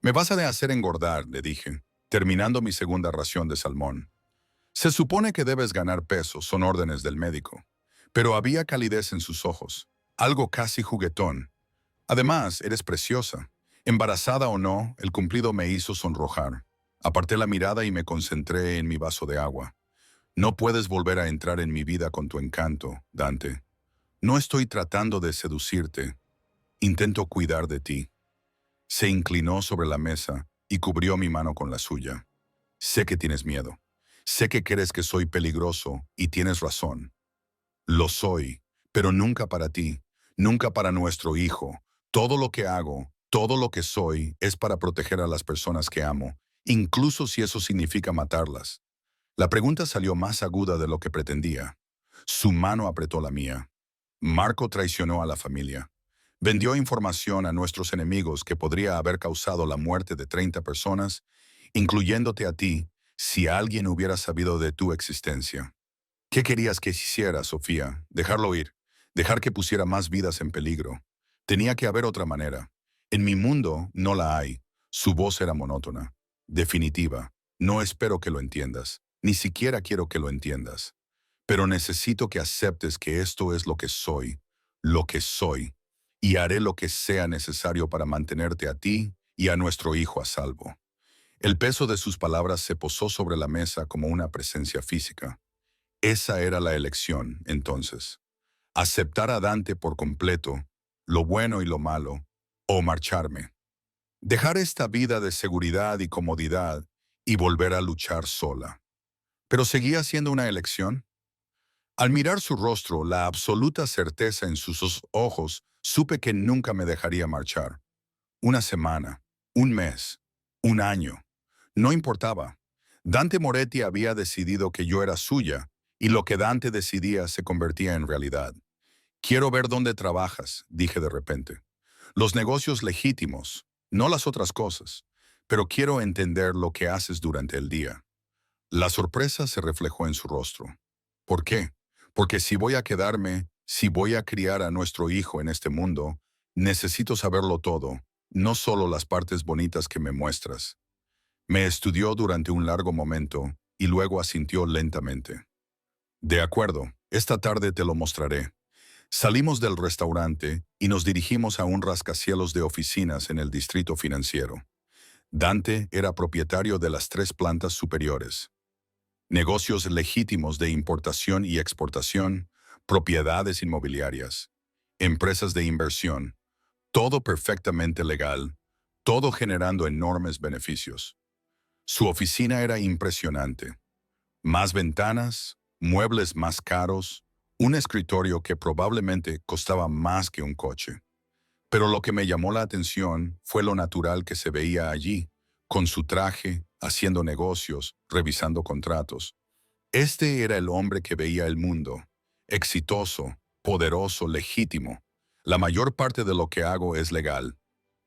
«Me vas a hacer engordar», le dije, terminando mi segunda ración de salmón. «Se supone que debes ganar peso, son órdenes del médico». Pero había calidez en sus ojos, algo casi juguetón. «Además, eres preciosa. Embarazada o no, el cumplido me hizo sonrojar. Aparté la mirada y me concentré en mi vaso de agua. No puedes volver a entrar en mi vida con tu encanto, Dante. No estoy tratando de seducirte. Intento cuidar de ti». Se inclinó sobre la mesa y cubrió mi mano con la suya. «Sé que tienes miedo. Sé que crees que soy peligroso y tienes razón. Lo soy, pero nunca para ti, nunca para nuestro hijo. Todo lo que hago, todo lo que soy, es para proteger a las personas que amo, incluso si eso significa matarlas». La pregunta salió más aguda de lo que pretendía. Su mano apretó la mía. «Marco traicionó a la familia. Vendió información a nuestros enemigos que podría haber causado la muerte de 30 personas, incluyéndote a ti, si alguien hubiera sabido de tu existencia. ¿Qué querías que hiciera, Sofía? Dejarlo ir. Dejar que pusiera más vidas en peligro. Tenía que haber otra manera. En mi mundo no la hay». Su voz era monótona. «Definitiva. No espero que lo entiendas. Ni siquiera quiero que lo entiendas. Pero necesito que aceptes que esto es lo que soy, y haré lo que sea necesario para mantenerte a ti y a nuestro hijo a salvo. El peso de sus palabras se posó sobre la mesa como una presencia física. Esa era la elección, entonces. Aceptar a Dante por completo, lo bueno y lo malo, o marcharme. Dejar esta vida de seguridad y comodidad y volver a luchar sola. Pero seguía siendo una elección. Al mirar su rostro, la absoluta certeza en sus ojos, supe que nunca me dejaría marchar. Una semana, un mes, un año. No importaba. Dante Moretti había decidido que yo era suya, y lo que Dante decidía se convertía en realidad. Quiero ver dónde trabajas, dije de repente. Los negocios legítimos, no las otras cosas, pero quiero entender lo que haces durante el día. La sorpresa se reflejó en su rostro. ¿Por qué? Porque si voy a quedarme, si voy a criar a nuestro hijo en este mundo, necesito saberlo todo, no solo las partes bonitas que me muestras. Me estudió durante un largo momento y luego asintió lentamente. De acuerdo, esta tarde te lo mostraré. Salimos del restaurante y nos dirigimos a un rascacielos de oficinas en el distrito financiero. Dante era propietario de las 3 plantas superiores. Negocios legítimos de importación y exportación, propiedades inmobiliarias, empresas de inversión, todo perfectamente legal, todo generando enormes beneficios. Su oficina era impresionante. Más ventanas, muebles más caros, un escritorio que probablemente costaba más que un coche. Pero lo que me llamó la atención fue lo natural que se veía allí, con su traje, haciendo negocios, revisando contratos. Este era el hombre que veía el mundo, exitoso, poderoso, legítimo. La mayor parte de lo que hago es legal,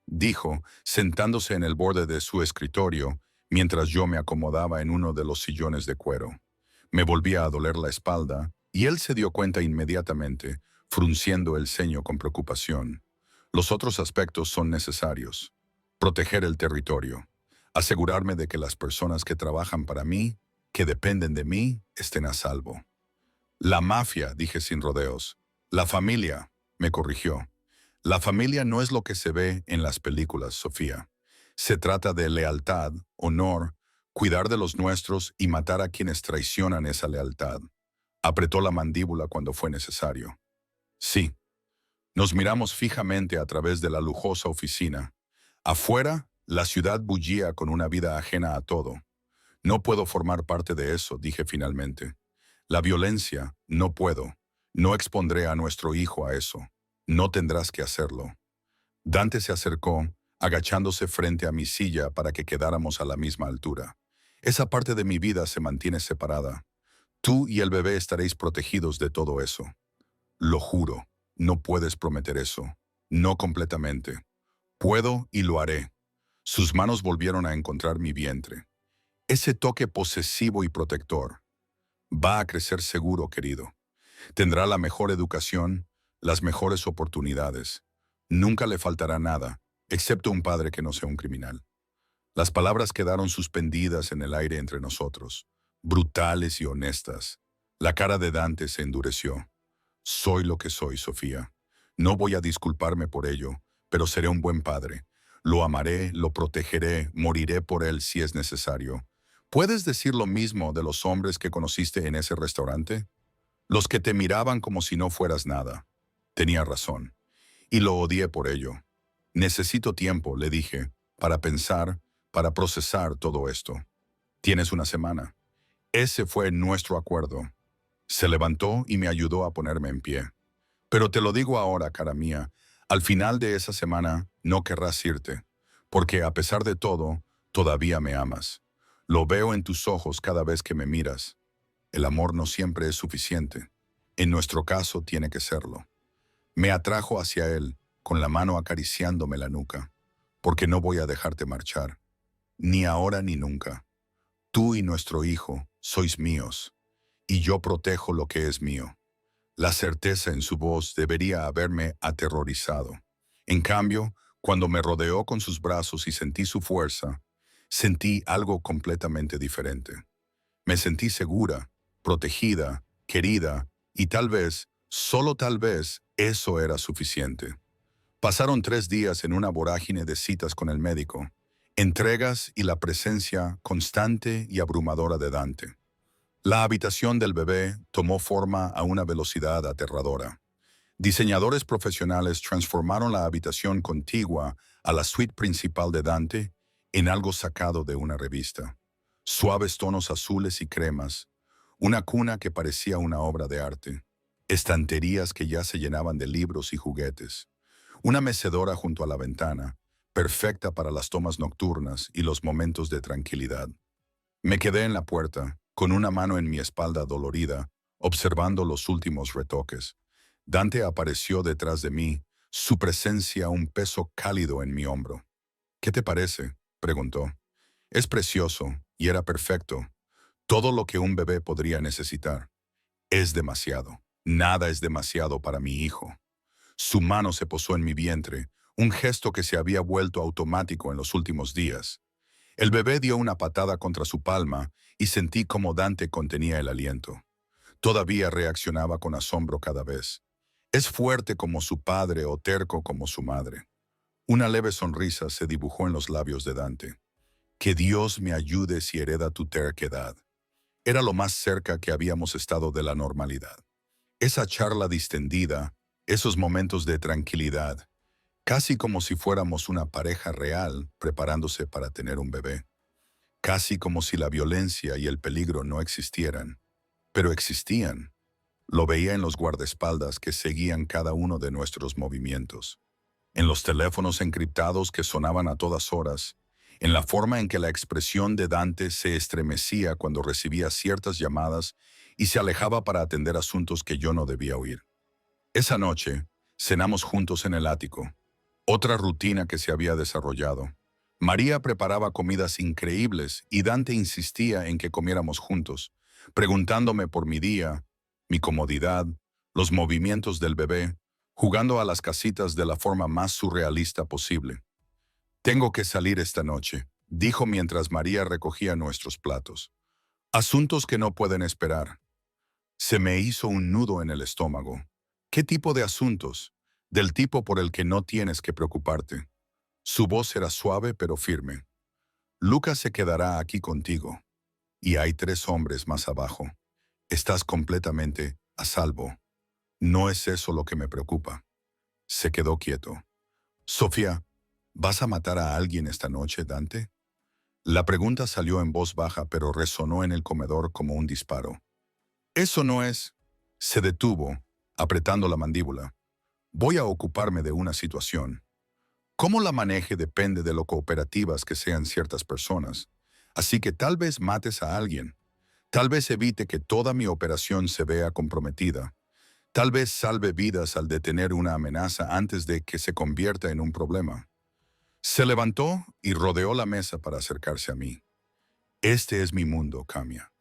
dijo, sentándose en el borde de su escritorio, mientras yo me acomodaba en uno de los sillones de cuero. Me volvía a doler la espalda, y él se dio cuenta inmediatamente, frunciendo el ceño con preocupación. Los otros aspectos son necesarios. Proteger el territorio. Asegurarme de que las personas que trabajan para mí, que dependen de mí, estén a salvo. La mafia, dije sin rodeos. La familia, me corrigió. La familia no es lo que se ve en las películas, Sofía. Se trata de lealtad, honor, cuidar de los nuestros y matar a quienes traicionan esa lealtad. Apretó la mandíbula cuando fue necesario. Sí. Nos miramos fijamente a través de la lujosa oficina. Afuera, la ciudad bullía con una vida ajena a todo. No puedo formar parte de eso, dije finalmente. La violencia, no puedo. No expondré a nuestro hijo a eso. No tendrás que hacerlo. Dante se acercó, agachándose frente a mi silla para que quedáramos a la misma altura. Esa parte de mi vida se mantiene separada. Tú y el bebé estaréis protegidos de todo eso. Lo juro, no puedes prometer eso. No completamente. Puedo y lo haré. Sus manos volvieron a encontrar mi vientre. Ese toque posesivo y protector. Va a crecer seguro, querido. Tendrá la mejor educación, las mejores oportunidades. Nunca le faltará nada, excepto un padre que no sea un criminal. Las palabras quedaron suspendidas en el aire entre nosotros, brutales y honestas. La cara de Dante se endureció. Soy lo que soy, Sofía. No voy a disculparme por ello, pero seré un buen padre. Lo amaré, lo protegeré, moriré por él si es necesario. ¿Puedes decir lo mismo de los hombres que conociste en ese restaurante? Los que te miraban como si no fueras nada. Tenía razón. Y lo odié por ello. Necesito tiempo, le dije, para pensar, para procesar todo esto. Tienes una semana. Ese fue nuestro acuerdo. Se levantó y me ayudó a ponerme en pie. Pero te lo digo ahora, cara mía, al final de esa semana no querrás irte, porque a pesar de todo, todavía me amas. Lo veo en tus ojos cada vez que me miras. El amor no siempre es suficiente. En nuestro caso tiene que serlo. Me atrajo hacia él, con la mano acariciándome la nuca, porque no voy a dejarte marchar, ni ahora ni nunca. Tú y nuestro hijo sois míos, y yo protejo lo que es mío. La certeza en su voz debería haberme aterrorizado. En cambio, cuando me rodeó con sus brazos y sentí su fuerza, sentí algo completamente diferente. Me sentí segura, protegida, querida, y tal vez, solo tal vez, eso era suficiente. Pasaron 3 días en una vorágine de citas con el médico, entregas y la presencia constante y abrumadora de Dante. La habitación del bebé tomó forma a una velocidad aterradora. Diseñadores profesionales transformaron la habitación contigua a la suite principal de Dante en algo sacado de una revista. Suaves tonos azules y cremas, una cuna que parecía una obra de arte, estanterías que ya se llenaban de libros y juguetes, una mecedora junto a la ventana, perfecta para las tomas nocturnas y los momentos de tranquilidad. Me quedé en la puerta, con una mano en mi espalda dolorida, observando los últimos retoques. Dante apareció detrás de mí, su presencia un peso cálido en mi hombro. ¿Qué te parece?, preguntó. Es precioso, y era perfecto. Todo lo que un bebé podría necesitar. Es demasiado. Nada es demasiado para mi hijo. Su mano se posó en mi vientre, un gesto que se había vuelto automático en los últimos días. El bebé dio una patada contra su palma y sentí cómo Dante contenía el aliento. Todavía reaccionaba con asombro cada vez. Es fuerte como su padre o terco como su madre. Una leve sonrisa se dibujó en los labios de Dante. Que Dios me ayude si hereda tu terquedad. Era lo más cerca que habíamos estado de la normalidad. Esa charla distendida, esos momentos de tranquilidad, casi como si fuéramos una pareja real preparándose para tener un bebé. Casi como si la violencia y el peligro no existieran, pero existían. Lo veía en los guardaespaldas que seguían cada uno de nuestros movimientos, en los teléfonos encriptados que sonaban a todas horas, en la forma en que la expresión de Dante se estremecía cuando recibía ciertas llamadas y se alejaba para atender asuntos que yo no debía oír. Esa noche, cenamos juntos en el ático, otra rutina que se había desarrollado. María preparaba comidas increíbles y Dante insistía en que comiéramos juntos, preguntándome por mi día, mi comodidad, los movimientos del bebé, jugando a las casitas de la forma más surrealista posible. Tengo que salir esta noche, dijo mientras María recogía nuestros platos. Asuntos que no pueden esperar. Se me hizo un nudo en el estómago. ¿Qué tipo de asuntos? Del tipo por el que no tienes que preocuparte. Su voz era suave pero firme. Lucas se quedará aquí contigo. Y hay 3 hombres más abajo. Estás completamente a salvo. No es eso lo que me preocupa. Se quedó quieto. Sofía, ¿vas a matar a alguien esta noche, Dante? La pregunta salió en voz baja pero resonó en el comedor como un disparo. Eso no es. Se detuvo, apretando la mandíbula. Voy a ocuparme de una situación. Cómo la maneje depende de lo cooperativas que sean ciertas personas. Así que tal vez mates a alguien. Tal vez evite que toda mi operación se vea comprometida. Tal vez salve vidas al detener una amenaza antes de que se convierta en un problema. Se levantó y rodeó la mesa para acercarse a mí. Este es mi mundo, Camia.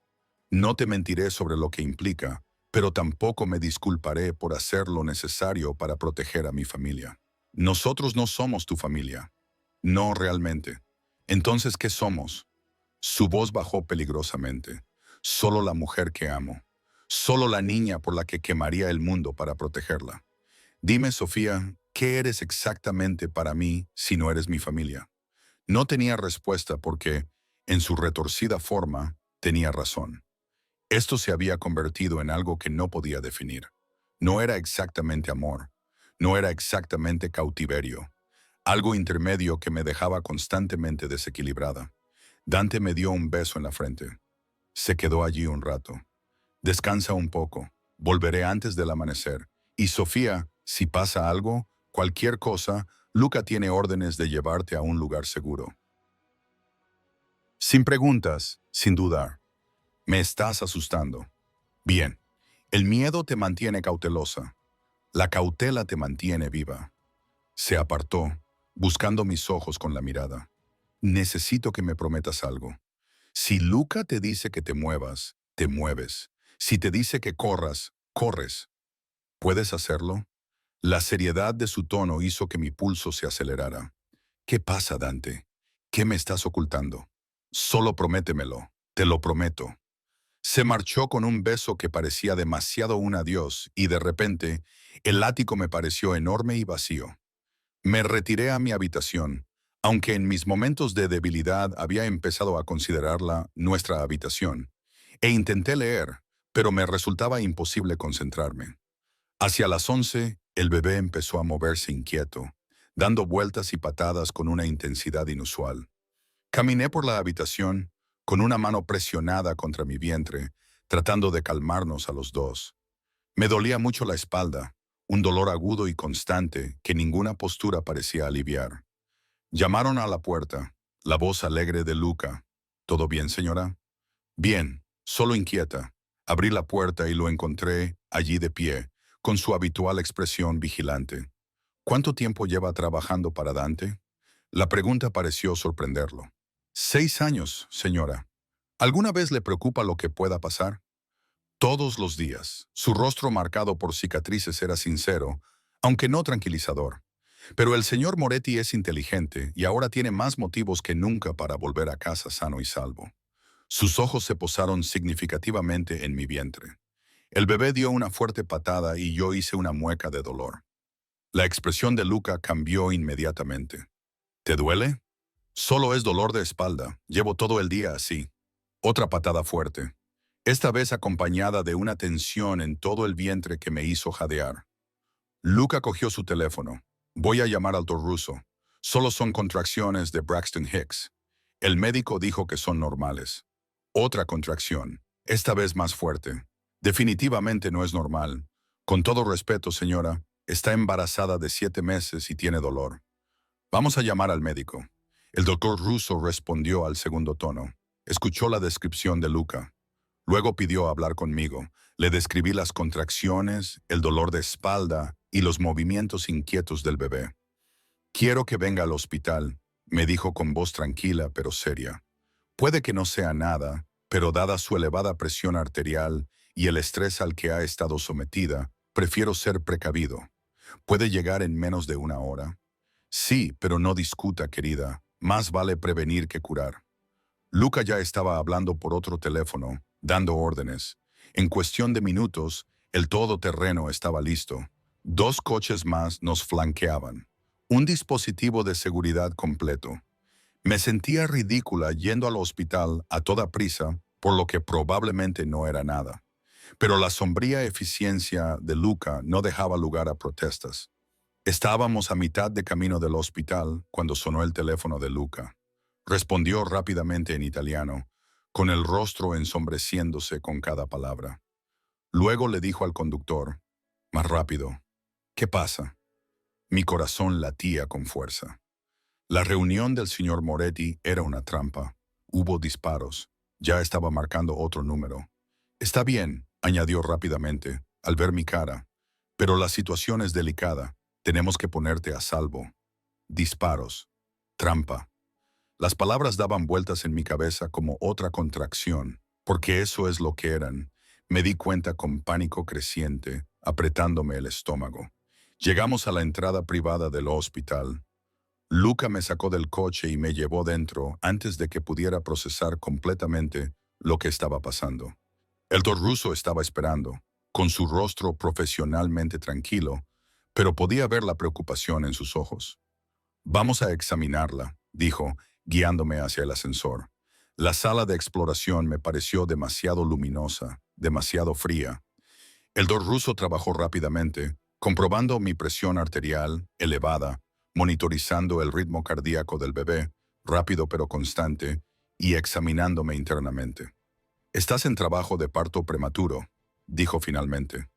No te mentiré sobre lo que implica, pero tampoco me disculparé por hacer lo necesario para proteger a mi familia. Nosotros no somos tu familia. No realmente. Entonces, ¿qué somos? Su voz bajó peligrosamente. Solo la mujer que amo. Solo la niña por la que quemaría el mundo para protegerla. Dime, Sofía, ¿qué eres exactamente para mí si no eres mi familia? No tenía respuesta porque, en su retorcida forma, tenía razón. Esto se había convertido en algo que no podía definir. No era exactamente amor. No era exactamente cautiverio. Algo intermedio que me dejaba constantemente desequilibrada. Dante me dio un beso en la frente. Se quedó allí un rato. Descansa un poco. Volveré antes del amanecer. Y Sofía, si pasa algo, cualquier cosa, Luca tiene órdenes de llevarte a un lugar seguro. Sin preguntas, sin dudar. Me estás asustando. Bien, el miedo te mantiene cautelosa. La cautela te mantiene viva. Se apartó, buscando mis ojos con la mirada. Necesito que me prometas algo. Si Luca te dice que te muevas, te mueves. Si te dice que corras, corres. ¿Puedes hacerlo? La seriedad de su tono hizo que mi pulso se acelerara. ¿Qué pasa, Dante? ¿Qué me estás ocultando? Solo prométemelo. Te lo prometo. Se marchó con un beso que parecía demasiado un adiós y de repente el ático me pareció enorme y vacío. Me retiré a mi habitación, aunque en mis momentos de debilidad había empezado a considerarla nuestra habitación, e intenté leer, pero me resultaba imposible concentrarme. Hacia las 11, el bebé empezó a moverse inquieto, dando vueltas y patadas con una intensidad inusual. Caminé por la habitación, con una mano presionada contra mi vientre, tratando de calmarnos a los dos. Me dolía mucho la espalda, un dolor agudo y constante que ninguna postura parecía aliviar. Llamaron a la puerta, la voz alegre de Luca. ¿Todo bien, señora? Bien, solo inquieta. Abrí la puerta y lo encontré allí de pie, con su habitual expresión vigilante. ¿Cuánto tiempo lleva trabajando para Dante? La pregunta pareció sorprenderlo. 6 años, señora. ¿Alguna vez le preocupa lo que pueda pasar? Todos los días. Su rostro marcado por cicatrices era sincero, aunque no tranquilizador. Pero el señor Moretti es inteligente y ahora tiene más motivos que nunca para volver a casa sano y salvo. Sus ojos se posaron significativamente en mi vientre. El bebé dio una fuerte patada y yo hice una mueca de dolor. La expresión de Luca cambió inmediatamente. ¿Te duele? Solo es dolor de espalda. Llevo todo el día así. Otra patada fuerte, esta vez acompañada de una tensión en todo el vientre que me hizo jadear. Luca cogió su teléfono. Voy a llamar al doctor Russo. Solo son contracciones de Braxton Hicks. El médico dijo que son normales. Otra contracción, esta vez más fuerte. Definitivamente no es normal. Con todo respeto, señora, está embarazada de 7 meses y tiene dolor. Vamos a llamar al médico. El doctor Russo respondió al segundo tono. Escuchó la descripción de Luca. Luego pidió hablar conmigo. Le describí las contracciones, el dolor de espalda y los movimientos inquietos del bebé. Quiero que venga al hospital, me dijo con voz tranquila pero seria. Puede que no sea nada, pero dada su elevada presión arterial y el estrés al que ha estado sometida, prefiero ser precavido. ¿Puede llegar en menos de 1 hora? Sí, pero no discuta, querida. Más vale prevenir que curar. Luca ya estaba hablando por otro teléfono, dando órdenes. En cuestión de minutos, el todoterreno estaba listo. 2 coches más nos flanqueaban. Un dispositivo de seguridad completo. Me sentía ridícula yendo al hospital a toda prisa, por lo que probablemente no era nada. Pero la sombría eficiencia de Luca no dejaba lugar a protestas. Estábamos a mitad de camino del hospital cuando sonó el teléfono de Luca. Respondió rápidamente en italiano, con el rostro ensombreciéndose con cada palabra. Luego le dijo al conductor, más rápido, ¿qué pasa? Mi corazón latía con fuerza. La reunión del señor Moretti era una trampa. Hubo disparos. Ya estaba marcando otro número. Está bien, añadió rápidamente, al ver mi cara. Pero la situación es delicada. Tenemos que ponerte a salvo. Disparos. Trampa. Las palabras daban vueltas en mi cabeza como otra contracción, porque eso es lo que eran. Me di cuenta con pánico creciente, apretándome el estómago. Llegamos a la entrada privada del hospital. Luca me sacó del coche y me llevó dentro antes de que pudiera procesar completamente lo que estaba pasando. El doctor Russo estaba esperando, con su rostro profesionalmente tranquilo, pero podía ver la preocupación en sus ojos. Vamos a examinarla, dijo, guiándome hacia el ascensor. La sala de exploración me pareció demasiado luminosa, demasiado fría. El doctor Russo trabajó rápidamente, comprobando mi presión arterial elevada, monitorizando el ritmo cardíaco del bebé, rápido pero constante, y examinándome internamente. Estás en trabajo de parto prematuro, dijo finalmente.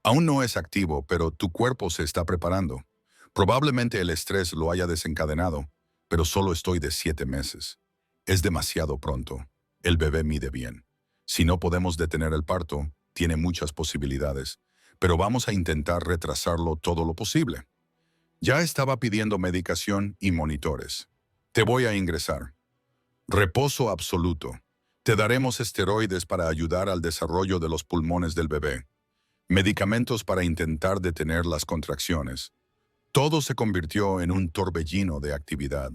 Aún no es activo, pero tu cuerpo se está preparando. Probablemente el estrés lo haya desencadenado, pero solo estoy de 7 meses. Es demasiado pronto. El bebé mide bien. Si no podemos detener el parto, tiene muchas posibilidades, pero vamos a intentar retrasarlo todo lo posible. Ya estaba pidiendo medicación y monitores. Te voy a ingresar. Reposo absoluto. Te daremos esteroides para ayudar al desarrollo de los pulmones del bebé. Medicamentos para intentar detener las contracciones. Todo se convirtió en un torbellino de actividad.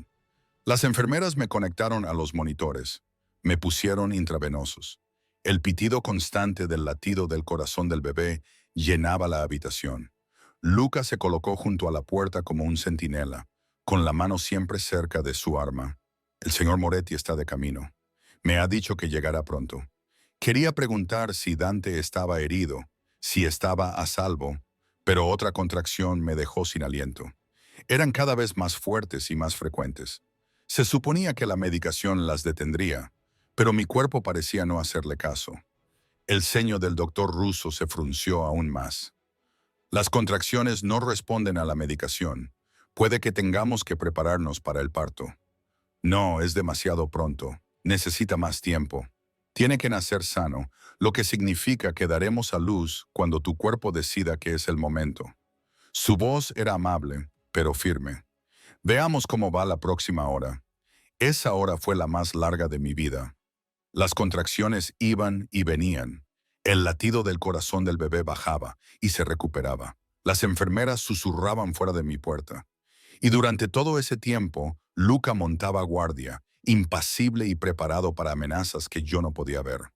Las enfermeras me conectaron a los monitores. Me pusieron intravenosos. El pitido constante del latido del corazón del bebé llenaba la habitación. Luca se colocó junto a la puerta como un centinela, con la mano siempre cerca de su arma. El señor Moretti está de camino. Me ha dicho que llegará pronto. Quería preguntar si Dante estaba herido, si estaba a salvo, pero otra contracción me dejó sin aliento. Eran cada vez más fuertes y más frecuentes. Se suponía que la medicación las detendría, pero mi cuerpo parecía no hacerle caso. El ceño del doctor ruso se frunció aún más. Las contracciones no responden a la medicación. Puede que tengamos que prepararnos para el parto. No, es demasiado pronto. Necesita más tiempo. Tiene que nacer sano, lo que significa que daremos a luz cuando tu cuerpo decida que es el momento. Su voz era amable, pero firme. Veamos cómo va la próxima hora. Esa hora fue la más larga de mi vida. Las contracciones iban y venían. El latido del corazón del bebé bajaba y se recuperaba. Las enfermeras susurraban fuera de mi puerta. Y durante todo ese tiempo, Luca montaba guardia, impasible y preparado para amenazas que yo no podía ver.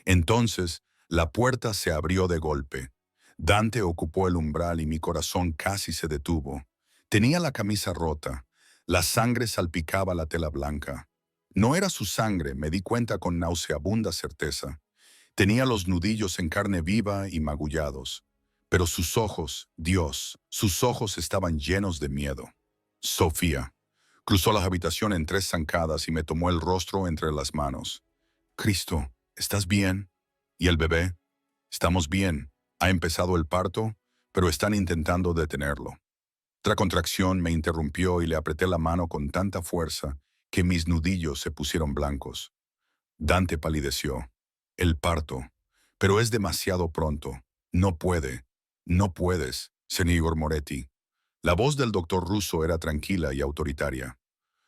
Entonces, la puerta se abrió de golpe. Dante ocupó el umbral y mi corazón casi se detuvo. Tenía la camisa rota. La sangre salpicaba la tela blanca. No era su sangre, me di cuenta con nauseabunda certeza. Tenía los nudillos en carne viva y magullados. Pero sus ojos, Dios, sus ojos estaban llenos de miedo. Sofía. Cruzó la habitación en 3 zancadas y me tomó el rostro entre las manos. Cristo, ¿estás bien? ¿Y el bebé? Estamos bien. Ha empezado el parto, pero están intentando detenerlo. Otra contracción me interrumpió y le apreté la mano con tanta fuerza que mis nudillos se pusieron blancos. Dante palideció. El parto. Pero es demasiado pronto. No puede. No puedes, señor Moretti. La voz del doctor ruso era tranquila y autoritaria.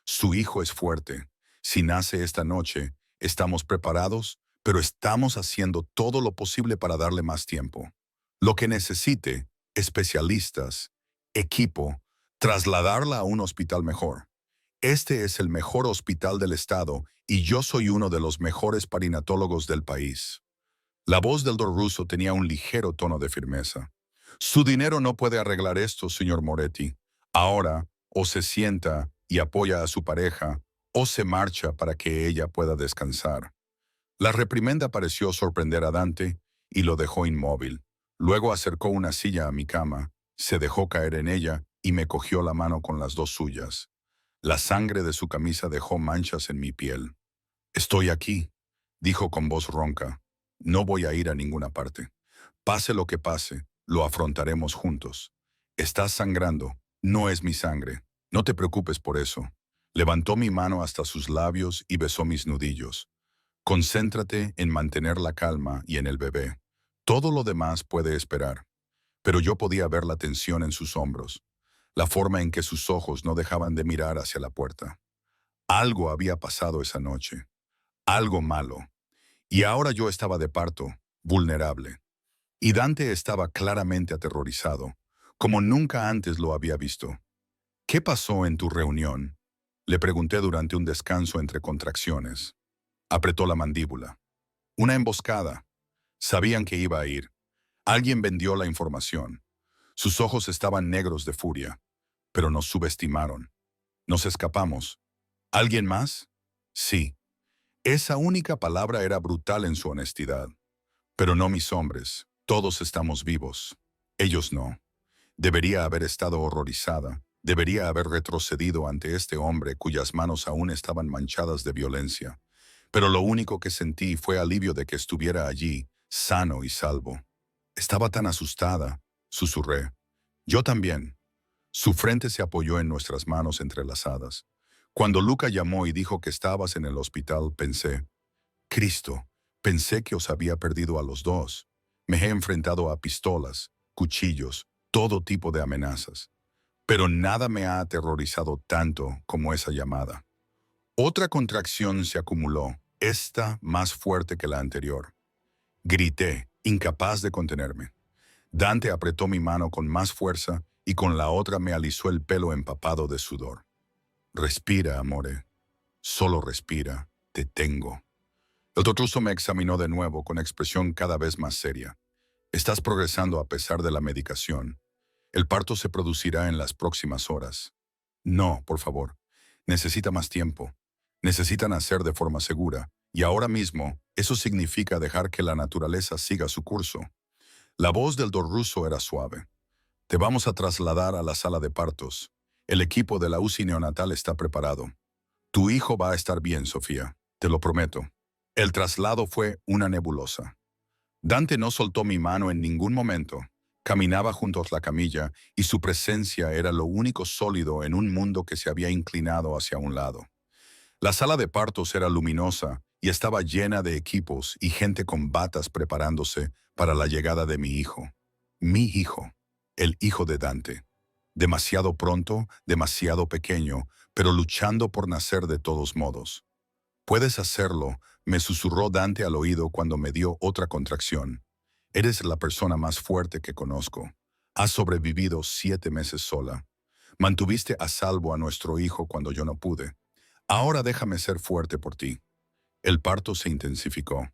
Su hijo es fuerte. Si nace esta noche, estamos preparados, pero estamos haciendo todo lo posible para darle más tiempo. Lo que necesite, especialistas, equipo, trasladarla a un hospital mejor. Este es el mejor hospital del estado y yo soy uno de los mejores parinatólogos del país. La voz del doctor ruso tenía un ligero tono de firmeza. Su dinero no puede arreglar esto, señor Moretti. Ahora, o se sienta y apoya a su pareja, o se marcha para que ella pueda descansar. La reprimenda pareció sorprender a Dante y lo dejó inmóvil. Luego acercó una silla a mi cama, se dejó caer en ella y me cogió la mano con las dos suyas. La sangre de su camisa dejó manchas en mi piel. «Estoy aquí», dijo con voz ronca. «No voy a ir a ninguna parte. Pase lo que pase, lo afrontaremos juntos. Estás sangrando, no es mi sangre. No te preocupes por eso». Levantó mi mano hasta sus labios y besó mis nudillos. «Concéntrate en mantener la calma y en el bebé. Todo lo demás puede esperar». Pero yo podía ver la tensión en sus hombros, la forma en que sus ojos no dejaban de mirar hacia la puerta. Algo había pasado esa noche. Algo malo. Y ahora yo estaba de parto, vulnerable. Y Dante estaba claramente aterrorizado, como nunca antes lo había visto. «¿Qué pasó en tu reunión?», le pregunté durante un descanso entre contracciones. Apretó la mandíbula. «Una emboscada. Sabían que iba a ir. Alguien vendió la información». Sus ojos estaban negros de furia, pero nos subestimaron. Nos escapamos. ¿Alguien más? Sí. Esa única palabra era brutal en su honestidad. Pero no mis hombres. Todos estamos vivos. Ellos no. Debería haber estado horrorizada. Debería haber retrocedido ante este hombre cuyas manos aún estaban manchadas de violencia. Pero lo único que sentí fue alivio de que estuviera allí, sano y salvo. Estaba tan asustada, susurré. Yo también. Su frente se apoyó en nuestras manos entrelazadas. Cuando Luca llamó y dijo que estabas en el hospital, pensé, «Cristo, pensé que os había perdido a los dos. Me he enfrentado a pistolas, cuchillos, todo tipo de amenazas. Pero nada me ha aterrorizado tanto como esa llamada». Otra contracción se acumuló, esta más fuerte que la anterior. Grité, incapaz de contenerme. Dante apretó mi mano con más fuerza y con la otra me alisó el pelo empapado de sudor. «Respira, amore. Solo respira. Te tengo». El doctor me examinó de nuevo con expresión cada vez más seria. Estás progresando a pesar de la medicación. El parto se producirá en las próximas horas. No, por favor. Necesita más tiempo. Necesita nacer de forma segura. Y ahora mismo, eso significa dejar que la naturaleza siga su curso. La voz del doctor ruso era suave. Te vamos a trasladar a la sala de partos. El equipo de la UCI neonatal está preparado. Tu hijo va a estar bien, Sofía. Te lo prometo. El traslado fue una nebulosa. Dante no soltó mi mano en ningún momento. Caminaba junto a la camilla y su presencia era lo único sólido en un mundo que se había inclinado hacia un lado. La sala de partos era luminosa y estaba llena de equipos y gente con batas preparándose para la llegada de mi hijo. Mi hijo, el hijo de Dante. Demasiado pronto, demasiado pequeño, pero luchando por nacer de todos modos. Puedes hacerlo, me susurró Dante al oído cuando me dio otra contracción. Eres la persona más fuerte que conozco. Has sobrevivido 7 meses sola. Mantuviste a salvo a nuestro hijo cuando yo no pude. Ahora déjame ser fuerte por ti. El parto se intensificó.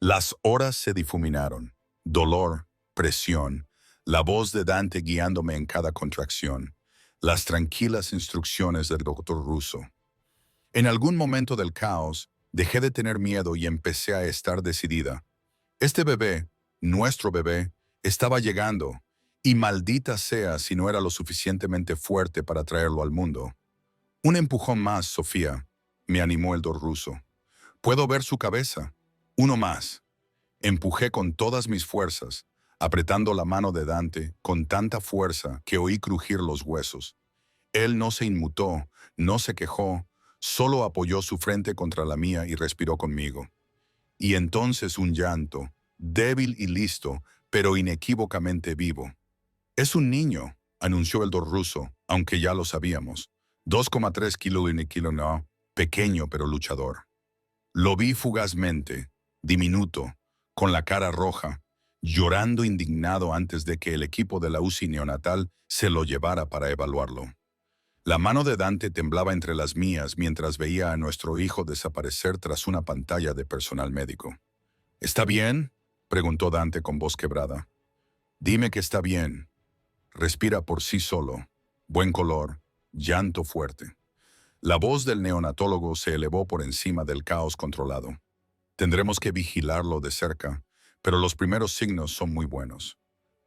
Las horas se difuminaron. Dolor, presión, la voz de Dante guiándome en cada contracción, las tranquilas instrucciones del doctor ruso. En algún momento del caos, dejé de tener miedo y empecé a estar decidida. Este bebé, nuestro bebé, estaba llegando, y maldita sea si no era lo suficientemente fuerte para traerlo al mundo. Un empujón más, Sofía, me animó el doctor ruso. Puedo ver su cabeza. Uno más. Empujé con todas mis fuerzas, apretando la mano de Dante con tanta fuerza que oí crujir los huesos. Él no se inmutó, no se quejó, solo apoyó su frente contra la mía y respiró conmigo. Y entonces un llanto, débil y listo, pero inequívocamente vivo. Es un niño, anunció el doctor ruso, aunque ya lo sabíamos. 2,3 kilos y un kilo no, pequeño pero luchador. Lo vi fugazmente, diminuto, con la cara roja, llorando indignado antes de que el equipo de la UCI neonatal se lo llevara para evaluarlo. La mano de Dante temblaba entre las mías mientras veía a nuestro hijo desaparecer tras una pantalla de personal médico. ¿Está bien?, preguntó Dante con voz quebrada. Dime que está bien. Respira por sí solo. Buen color. Llanto fuerte. La voz del neonatólogo se elevó por encima del caos controlado. Tendremos que vigilarlo de cerca, pero los primeros signos son muy buenos.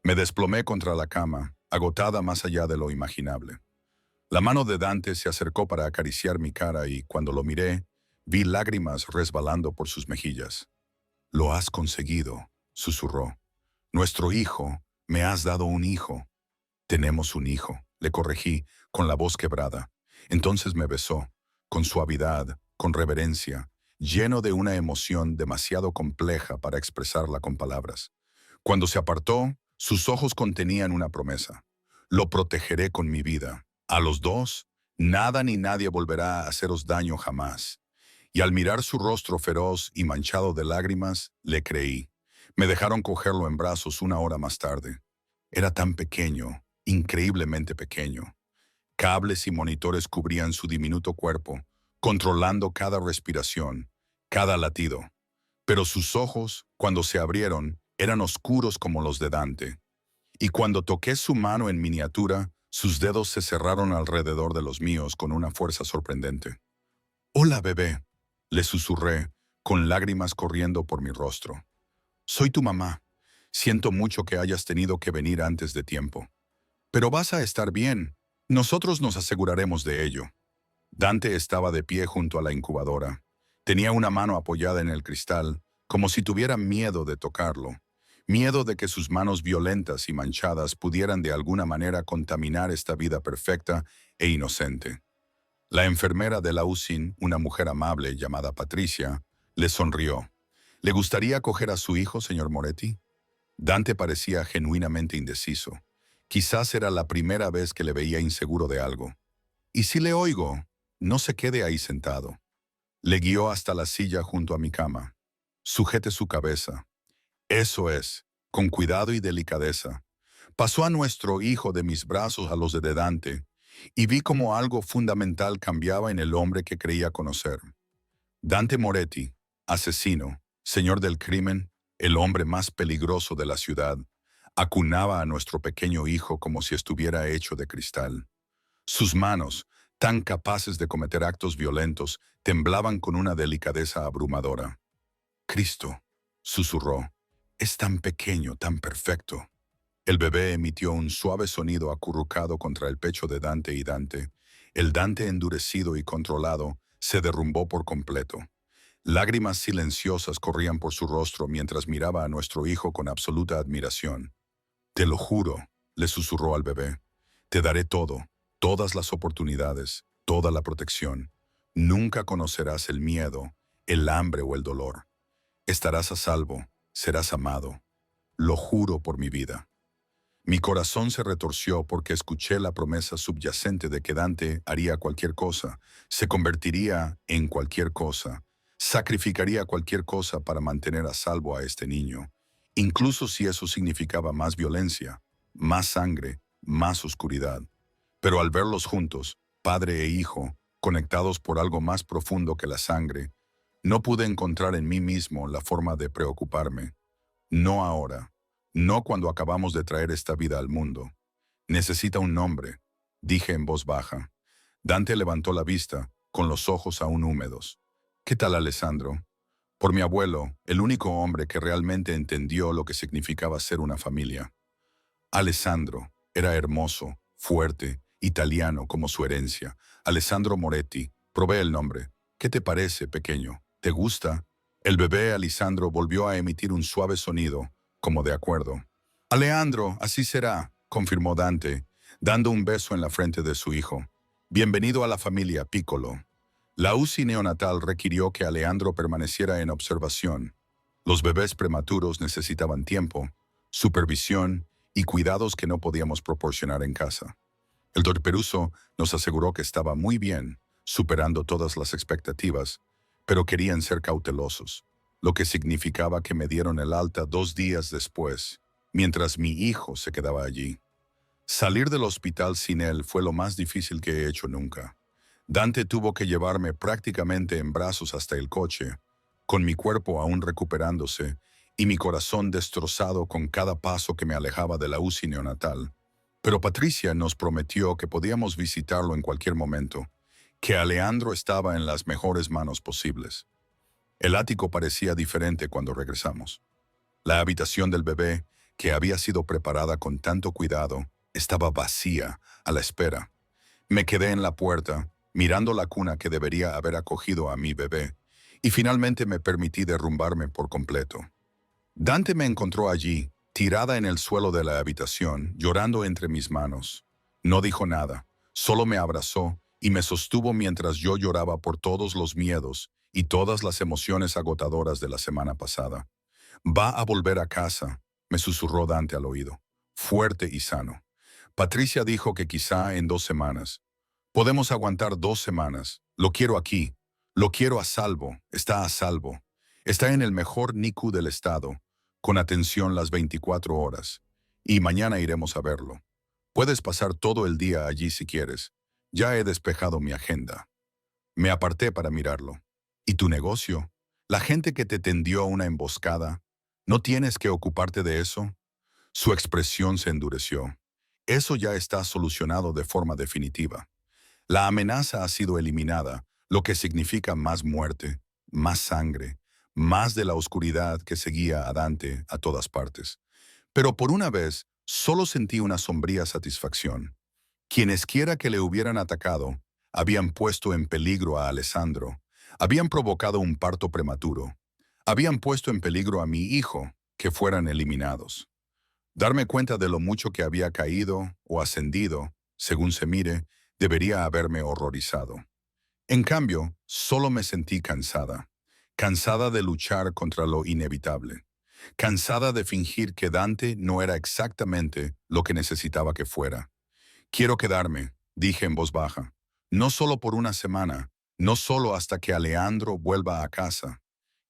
Me desplomé contra la cama, agotada más allá de lo imaginable. La mano de Dante se acercó para acariciar mi cara y, cuando lo miré, vi lágrimas resbalando por sus mejillas. «Lo has conseguido», susurró. «Nuestro hijo, me has dado un hijo». «Tenemos un hijo», le corregí, con la voz quebrada. Entonces me besó, con suavidad, con reverencia, lleno de una emoción demasiado compleja para expresarla con palabras. Cuando se apartó, sus ojos contenían una promesa. «Lo protegeré con mi vida. A los dos, nada ni nadie volverá a haceros daño jamás». Y al mirar su rostro feroz y manchado de lágrimas, le creí. Me dejaron cogerlo en brazos 1 hora más tarde. Era tan pequeño, increíblemente pequeño. Cables y monitores cubrían su diminuto cuerpo, controlando cada respiración, cada latido. Pero sus ojos, cuando se abrieron, eran oscuros como los de Dante. Y cuando toqué su mano en miniatura, sus dedos se cerraron alrededor de los míos con una fuerza sorprendente. «Hola, bebé», le susurré, con lágrimas corriendo por mi rostro. «Soy tu mamá. Siento mucho que hayas tenido que venir antes de tiempo. Pero vas a estar bien. Nosotros nos aseguraremos de ello». Dante estaba de pie junto a la incubadora. Tenía una mano apoyada en el cristal, como si tuviera miedo de tocarlo. Miedo de que sus manos violentas y manchadas pudieran de alguna manera contaminar esta vida perfecta e inocente. La enfermera de la UCI, una mujer amable llamada Patricia, le sonrió. «¿Le gustaría acoger a su hijo, señor Moretti?» Dante parecía genuinamente indeciso. Quizás era la primera vez que le veía inseguro de algo. «¿Y si le oigo? No se quede ahí sentado». Le guió hasta la silla junto a mi cama. «Sujete su cabeza». «Eso es, con cuidado y delicadeza». Pasó a nuestro hijo de mis brazos a los de Dante, y vi cómo algo fundamental cambiaba en el hombre que creía conocer. Dante Moretti, asesino, señor del crimen, el hombre más peligroso de la ciudad, acunaba a nuestro pequeño hijo como si estuviera hecho de cristal. Sus manos, tan capaces de cometer actos violentos, temblaban con una delicadeza abrumadora. Cristo, susurró, es tan pequeño, tan perfecto. El bebé emitió un suave sonido acurrucado contra el pecho de Dante y Dante. El Dante endurecido y controlado se derrumbó por completo. Lágrimas silenciosas corrían por su rostro mientras miraba a nuestro hijo con absoluta admiración. Te lo juro, le susurró al bebé. Te daré todo, todas las oportunidades, toda la protección. Nunca conocerás el miedo, el hambre o el dolor. Estarás a salvo, serás amado. Lo juro por mi vida. Mi corazón se retorció porque escuché la promesa subyacente de que Dante haría cualquier cosa, se convertiría en cualquier cosa, sacrificaría cualquier cosa para mantener a salvo a este niño, incluso si eso significaba más violencia, más sangre, más oscuridad. Pero al verlos juntos, padre e hijo, conectados por algo más profundo que la sangre, no pude encontrar en mí mismo la forma de preocuparme. No ahora. No cuando acabamos de traer esta vida al mundo. Necesita un nombre, dije en voz baja. Dante levantó la vista, con los ojos aún húmedos. ¿Qué tal, Alessandro? Por mi abuelo, el único hombre que realmente entendió lo que significaba ser una familia. Alessandro era hermoso, fuerte, italiano como su herencia. Alessandro Moretti. Probé el nombre. ¿Qué te parece, pequeño? ¿Te gusta? El bebé Alessandro volvió a emitir un suave sonido, como de acuerdo. Alejandro, así será, confirmó Dante, dando un beso en la frente de su hijo. Bienvenido a la familia Piccolo. La UCI neonatal requirió que Alejandro permaneciera en observación. Los bebés prematuros necesitaban tiempo, supervisión y cuidados que no podíamos proporcionar en casa. El doctor Peruso nos aseguró que estaba muy bien, superando todas las expectativas, pero querían ser cautelosos, lo que significaba que me dieron el alta 2 días después, mientras mi hijo se quedaba allí. Salir del hospital sin él fue lo más difícil que he hecho nunca. Dante tuvo que llevarme prácticamente en brazos hasta el coche, con mi cuerpo aún recuperándose y mi corazón destrozado con cada paso que me alejaba de la UCI neonatal. Pero Patricia nos prometió que podíamos visitarlo en cualquier momento, que Alejandro estaba en las mejores manos posibles. El ático parecía diferente cuando regresamos. La habitación del bebé, que había sido preparada con tanto cuidado, estaba vacía, a la espera. Me quedé en la puerta, mirando la cuna que debería haber acogido a mi bebé, y finalmente me permití derrumbarme por completo. Dante me encontró allí, tirada en el suelo de la habitación, llorando entre mis manos. No dijo nada, solo me abrazó y me sostuvo mientras yo lloraba por todos los miedos y todas las emociones agotadoras de la semana pasada. Va a volver a casa, me susurró Dante al oído, fuerte y sano. Patricia dijo que quizá en 2 semanas. Podemos aguantar 2 semanas. Lo quiero aquí. Lo quiero a salvo. Está a salvo. Está en el mejor NICU del estado, con atención las 24 horas. Y mañana iremos a verlo. Puedes pasar todo el día allí si quieres. Ya he despejado mi agenda. Me aparté para mirarlo. ¿Y tu negocio? La gente que te tendió una emboscada. ¿No tienes que ocuparte de eso? Su expresión se endureció. Eso ya está solucionado de forma definitiva. La amenaza ha sido eliminada, lo que significa más muerte, más sangre, más de la oscuridad que seguía a Dante a todas partes. Pero por una vez, solo sentí una sombría satisfacción. Quienesquiera que le hubieran atacado, habían puesto en peligro a Alessandro, habían provocado un parto prematuro, habían puesto en peligro a mi hijo, que fueran eliminados. Darme cuenta de lo mucho que había caído o ascendido, según se mire, debería haberme horrorizado. En cambio, solo me sentí cansada. Cansada de luchar contra lo inevitable. Cansada de fingir que Dante no era exactamente lo que necesitaba que fuera. Quiero quedarme, dije en voz baja. No solo por una semana, no solo hasta que Alejandro vuelva a casa.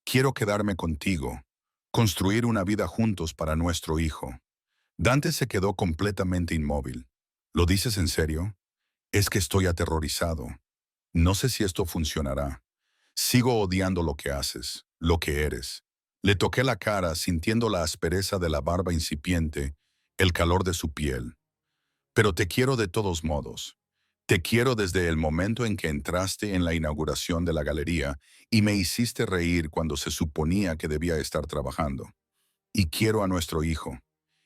Quiero quedarme contigo, construir una vida juntos para nuestro hijo. Dante se quedó completamente inmóvil. ¿Lo dices en serio? Es que estoy aterrorizado. No sé si esto funcionará. Sigo odiando lo que haces, lo que eres. Le toqué la cara sintiendo la aspereza de la barba incipiente, el calor de su piel. Pero te quiero de todos modos. Te quiero desde el momento en que entraste en la inauguración de la galería y me hiciste reír cuando se suponía que debía estar trabajando. Y quiero a nuestro hijo.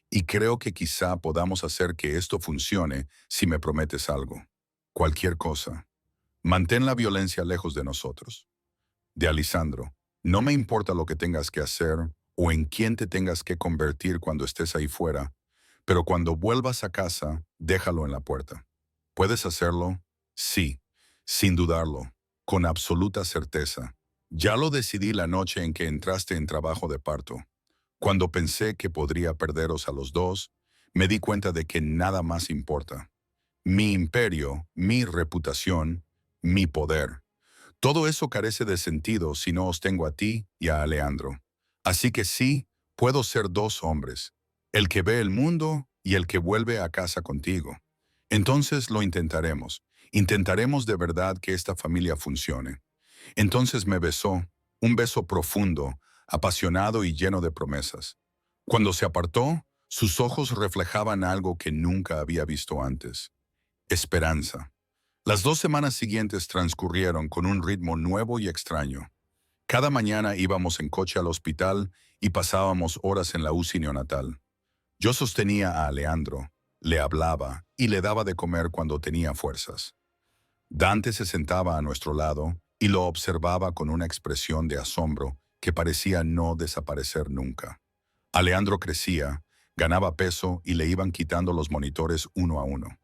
Y creo que quizá podamos hacer que esto funcione si me prometes algo. Cualquier cosa. Mantén la violencia lejos de nosotros. De Alisandro. No me importa lo que tengas que hacer o en quién te tengas que convertir cuando estés ahí fuera, pero cuando vuelvas a casa, déjalo en la puerta. ¿Puedes hacerlo? Sí, sin dudarlo, con absoluta certeza. Ya lo decidí la noche en que entraste en trabajo de parto. Cuando pensé que podría perderos a los dos, me di cuenta de que nada más importa. Mi imperio, mi reputación, mi poder. Todo eso carece de sentido si no os tengo a ti y a Alejandro. Así que sí, puedo ser dos hombres, el que ve el mundo y el que vuelve a casa contigo. Entonces lo intentaremos. Intentaremos de verdad que esta familia funcione. Entonces me besó, un beso profundo, apasionado y lleno de promesas. Cuando se apartó, sus ojos reflejaban algo que nunca había visto antes. Esperanza. Las 2 semanas siguientes transcurrieron con un ritmo nuevo y extraño. Cada mañana íbamos en coche al hospital y pasábamos horas en la UCI neonatal. Yo sostenía a Alejandro, le hablaba y le daba de comer cuando tenía fuerzas. Dante se sentaba a nuestro lado y lo observaba con una expresión de asombro que parecía no desaparecer nunca. Alejandro crecía, ganaba peso y le iban quitando los monitores uno a uno.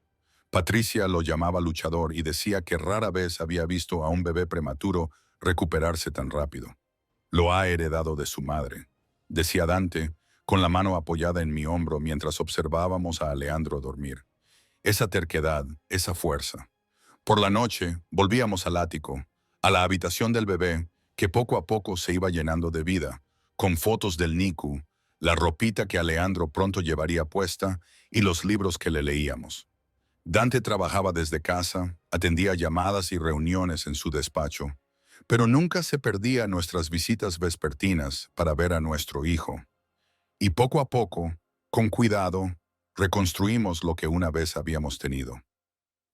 Patricia lo llamaba luchador y decía que rara vez había visto a un bebé prematuro recuperarse tan rápido. Lo ha heredado de su madre, decía Dante, con la mano apoyada en mi hombro mientras observábamos a Alejandro dormir. Esa terquedad, esa fuerza. Por la noche volvíamos al ático, a la habitación del bebé, que poco a poco se iba llenando de vida, con fotos del NICU, la ropita que Alejandro pronto llevaría puesta y los libros que le leíamos. Dante trabajaba desde casa, atendía llamadas y reuniones en su despacho, pero nunca se perdía nuestras visitas vespertinas para ver a nuestro hijo. Y poco a poco, con cuidado, reconstruimos lo que una vez habíamos tenido.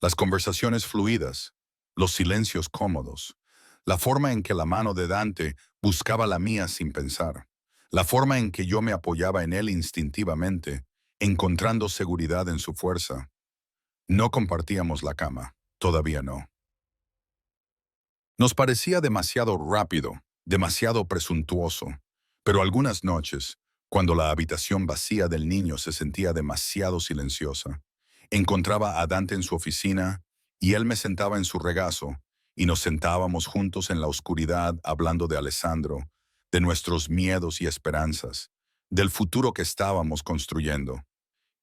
Las conversaciones fluidas, los silencios cómodos, la forma en que la mano de Dante buscaba la mía sin pensar, la forma en que yo me apoyaba en él instintivamente, encontrando seguridad en su fuerza. No compartíamos la cama, todavía no. Nos parecía demasiado rápido, demasiado presuntuoso, pero algunas noches, cuando la habitación vacía del niño se sentía demasiado silenciosa, encontraba a Dante en su oficina y él me sentaba en su regazo y nos sentábamos juntos en la oscuridad hablando de Alessandro, de nuestros miedos y esperanzas, del futuro que estábamos construyendo.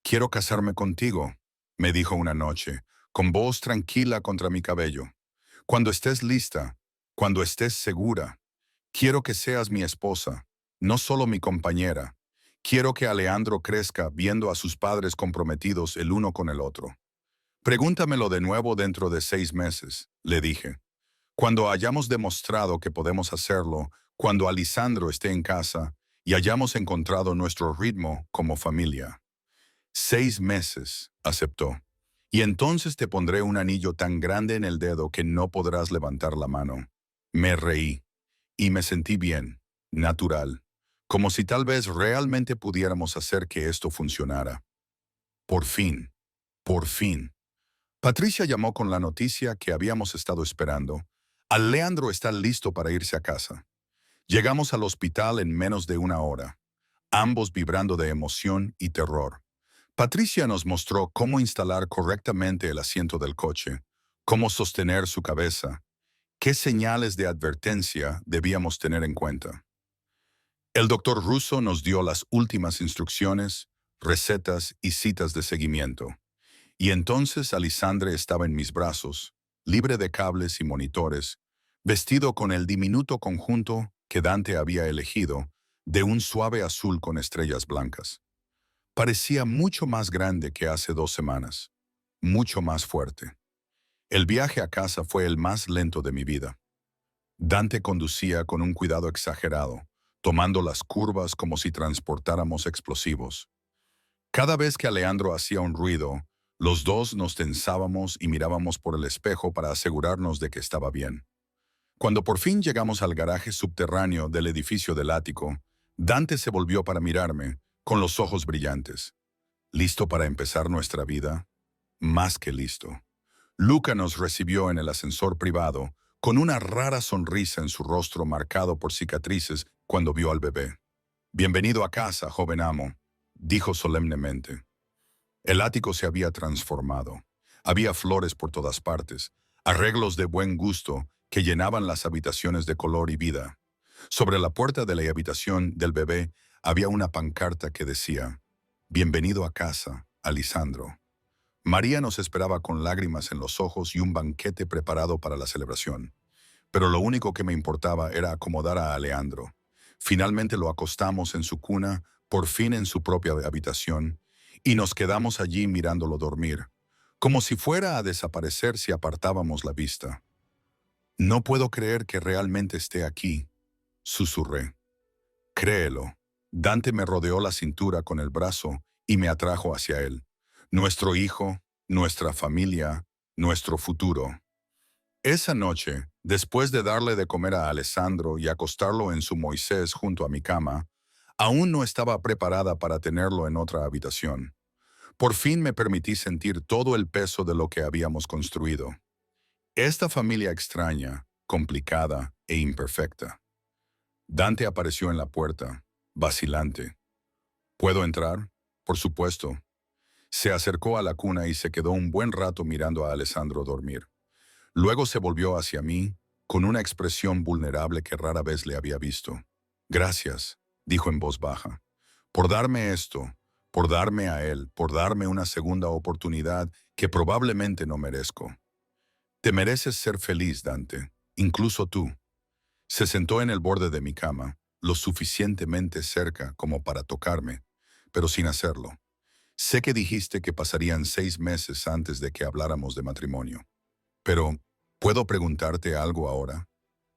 «Quiero casarme contigo», me dijo una noche, con voz tranquila contra mi cabello. «Cuando estés lista, cuando estés segura, quiero que seas mi esposa, no solo mi compañera. Quiero que Alejandro crezca viendo a sus padres comprometidos el uno con el otro». «Pregúntamelo de nuevo dentro de 6 meses», le dije. «Cuando hayamos demostrado que podemos hacerlo, cuando Alisandro esté en casa y hayamos encontrado nuestro ritmo como familia». 6 meses, aceptó. «Y entonces te pondré un anillo tan grande en el dedo que no podrás levantar la mano». Me reí y me sentí bien, natural, como si tal vez realmente pudiéramos hacer que esto funcionara. Por fin, por fin. Patricia llamó con la noticia que habíamos estado esperando. «Alejandro está listo para irse a casa». Llegamos al hospital en menos de una hora, ambos vibrando de emoción y terror. Patricia nos mostró cómo instalar correctamente el asiento del coche, cómo sostener su cabeza, qué señales de advertencia debíamos tener en cuenta. El doctor Russo nos dio las últimas instrucciones, recetas y citas de seguimiento. Y entonces Alisandre estaba en mis brazos, libre de cables y monitores, vestido con el diminuto conjunto que Dante había elegido, de un suave azul con estrellas blancas. Parecía mucho más grande que hace 2 semanas, mucho más fuerte. El viaje a casa fue el más lento de mi vida. Dante conducía con un cuidado exagerado, tomando las curvas como si transportáramos explosivos. Cada vez que Alejandro hacía un ruido, los dos nos tensábamos y mirábamos por el espejo para asegurarnos de que estaba bien. Cuando por fin llegamos al garaje subterráneo del edificio del ático, Dante se volvió para mirarme, con los ojos brillantes. ¿Listo para empezar nuestra vida? Más que listo. Luca nos recibió en el ascensor privado, con una rara sonrisa en su rostro marcado por cicatrices cuando vio al bebé. «Bienvenido a casa, joven amo», dijo solemnemente. El ático se había transformado. Había flores por todas partes, arreglos de buen gusto que llenaban las habitaciones de color y vida. Sobre la puerta de la habitación del bebé había una pancarta que decía: «Bienvenido a casa, Alisandro». María nos esperaba con lágrimas en los ojos y un banquete preparado para la celebración. Pero lo único que me importaba era acomodar a Alejandro. Finalmente lo acostamos en su cuna, por fin en su propia habitación, y nos quedamos allí mirándolo dormir, como si fuera a desaparecer si apartábamos la vista. «No puedo creer que realmente esté aquí», susurré. «Créelo». Dante me rodeó la cintura con el brazo y me atrajo hacia él. Nuestro hijo, nuestra familia, nuestro futuro. Esa noche, después de darle de comer a Alessandro y acostarlo en su Moisés junto a mi cama, aún no estaba preparada para tenerlo en otra habitación. Por fin me permití sentir todo el peso de lo que habíamos construido. Esta familia extraña, complicada e imperfecta. Dante apareció en la puerta, vacilante. «¿Puedo entrar?» «Por supuesto». Se acercó a la cuna y se quedó un buen rato mirando a Alessandro dormir. Luego se volvió hacia mí, con una expresión vulnerable que rara vez le había visto. «Gracias», dijo en voz baja, «por darme esto, por darme a él, por darme una segunda oportunidad que probablemente no merezco». «Te mereces ser feliz, Dante, incluso tú». Se sentó en el borde de mi cama, lo suficientemente cerca como para tocarme, pero sin hacerlo. «Sé que dijiste que pasarían 6 meses antes de que habláramos de matrimonio. Pero, ¿puedo preguntarte algo ahora?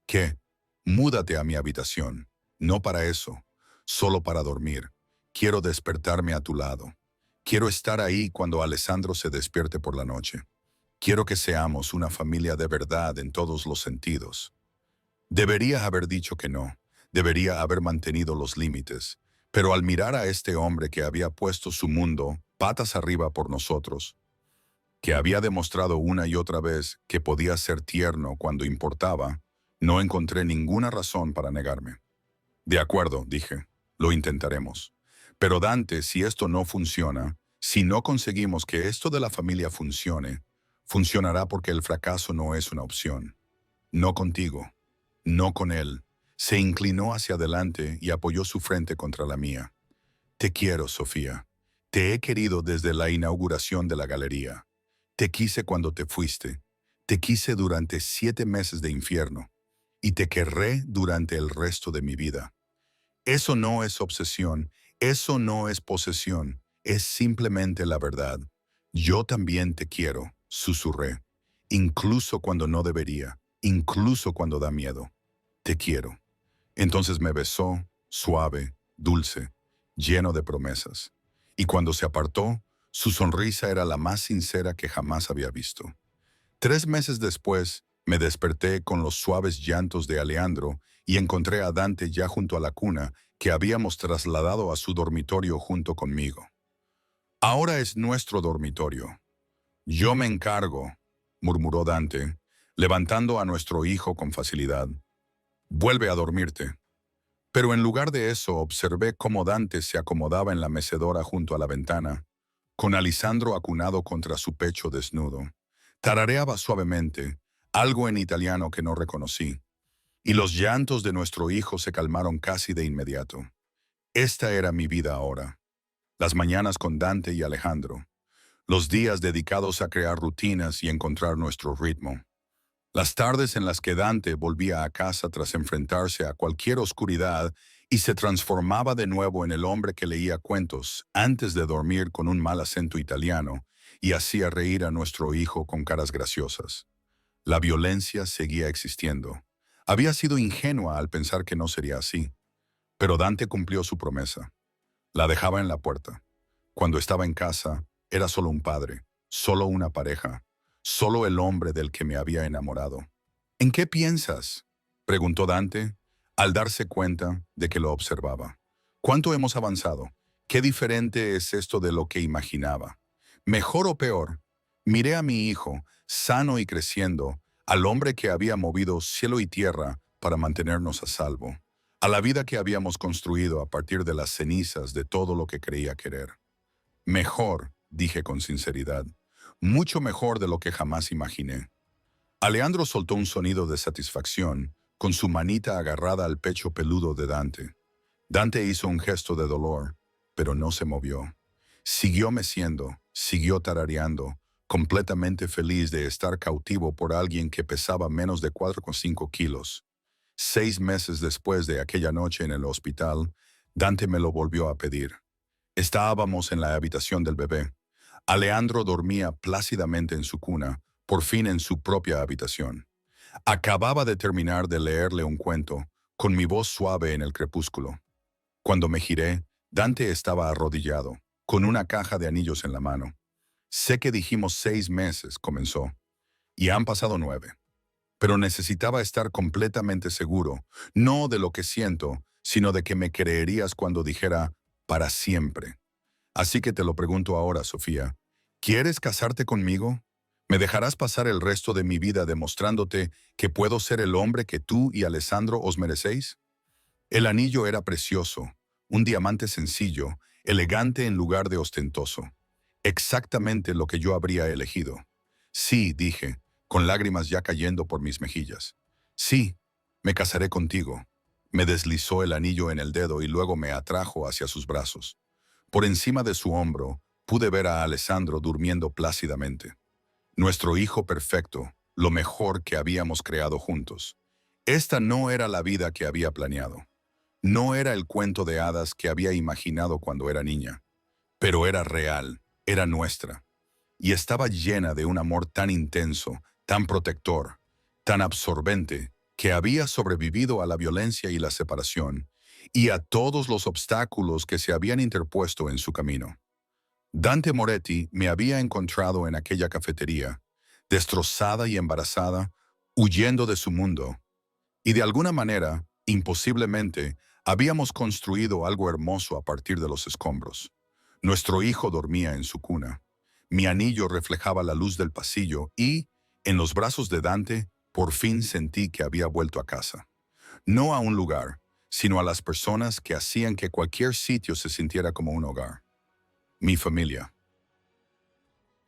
¿Qué? Múdate a mi habitación. No para eso, solo para dormir. Quiero despertarme a tu lado. Quiero estar ahí cuando Alessandro se despierte por la noche. Quiero que seamos una familia de verdad en todos los sentidos». Debería haber dicho que no. Debería haber mantenido los límites. Pero al mirar a este hombre que había puesto su mundo patas arriba por nosotros, que había demostrado una y otra vez que podía ser tierno cuando importaba, no encontré ninguna razón para negarme. «De acuerdo», dije, «lo intentaremos. Pero Dante, si esto no funciona, si no conseguimos que esto de la familia funcione, funcionará porque el fracaso no es una opción. No contigo, no con él». Se inclinó hacia adelante y apoyó su frente contra la mía. «Te quiero, Sofía. Te he querido desde la inauguración de la galería. Te quise cuando te fuiste. Te quise durante 7 meses de infierno. Y te querré durante el resto de mi vida. Eso no es obsesión. Eso no es posesión. Es simplemente la verdad. Yo también te quiero», susurré. «Incluso cuando no debería. Incluso cuando da miedo. Te quiero». Entonces me besó, suave, dulce, lleno de promesas. Y cuando se apartó, su sonrisa era la más sincera que jamás había visto. 3 meses después, me desperté con los suaves llantos de Alejandro y encontré a Dante ya junto a la cuna que habíamos trasladado a su dormitorio junto conmigo. «Ahora es nuestro dormitorio. Yo me encargo», murmuró Dante, levantando a nuestro hijo con facilidad. «Vuelve a dormirte». Pero en lugar de eso observé cómo Dante se acomodaba en la mecedora junto a la ventana, con Alisandro acunado contra su pecho desnudo. Tarareaba suavemente, algo en italiano que no reconocí, y los llantos de nuestro hijo se calmaron casi de inmediato. Esta era mi vida ahora. Las mañanas con Dante y Alejandro. Los días dedicados a crear rutinas y encontrar nuestro ritmo. Las tardes en las que Dante volvía a casa tras enfrentarse a cualquier oscuridad y se transformaba de nuevo en el hombre que leía cuentos antes de dormir con un mal acento italiano y hacía reír a nuestro hijo con caras graciosas. La violencia seguía existiendo. Había sido ingenua al pensar que no sería así, pero Dante cumplió su promesa. La dejaba en la puerta. Cuando estaba en casa, era solo un padre, solo una pareja, solo el hombre del que me había enamorado. ¿En qué piensas?, preguntó Dante, al darse cuenta de que lo observaba. ¿Cuánto hemos avanzado? ¿Qué diferente es esto de lo que imaginaba? ¿Mejor o peor? Miré a mi hijo, sano y creciendo, al hombre que había movido cielo y tierra para mantenernos a salvo, a la vida que habíamos construido a partir de las cenizas de todo lo que creía querer. Mejor, dije con sinceridad, mucho mejor de lo que jamás imaginé. Alejandro soltó un sonido de satisfacción, con su manita agarrada al pecho peludo de Dante. Dante hizo un gesto de dolor, pero no se movió. Siguió meciendo, siguió tarareando, completamente feliz de estar cautivo por alguien que pesaba menos de 4,5 kilos. 6 meses después de aquella noche en el hospital, Dante me lo volvió a pedir. Estábamos en la habitación del bebé. Alejandro dormía plácidamente en su cuna, por fin en su propia habitación. Acababa de terminar de leerle un cuento, con mi voz suave en el crepúsculo. Cuando me giré, Dante estaba arrodillado, con una caja de anillos en la mano. Sé que dijimos 6 meses, comenzó, y han pasado 9. Pero necesitaba estar completamente seguro, no de lo que siento, sino de que me creerías cuando dijera para siempre. Así que te lo pregunto ahora, Sofía. ¿Quieres casarte conmigo? ¿Me dejarás pasar el resto de mi vida demostrándote que puedo ser el hombre que tú y Alessandro os merecéis? El anillo era precioso, un diamante sencillo, elegante en lugar de ostentoso. Exactamente lo que yo habría elegido. Sí, dije, con lágrimas ya cayendo por mis mejillas. Sí, me casaré contigo. Me deslizó el anillo en el dedo y luego me atrajo hacia sus brazos. Por encima de su hombro, pude ver a Alessandro durmiendo plácidamente. Nuestro hijo perfecto, lo mejor que habíamos creado juntos. Esta no era la vida que había planeado. No era el cuento de hadas que había imaginado cuando era niña. Pero era real, era nuestra. Y estaba llena de un amor tan intenso, tan protector, tan absorbente, que había sobrevivido a la violencia y la separación, y a todos los obstáculos que se habían interpuesto en su camino. Dante Moretti me había encontrado en aquella cafetería, destrozada y embarazada, huyendo de su mundo, y de alguna manera, imposiblemente, habíamos construido algo hermoso a partir de los escombros. Nuestro hijo dormía en su cuna. Mi anillo reflejaba la luz del pasillo y, en los brazos de Dante, por fin sentí que había vuelto a casa. No a un lugar, sino a las personas que hacían que cualquier sitio se sintiera como un hogar. Mi familia.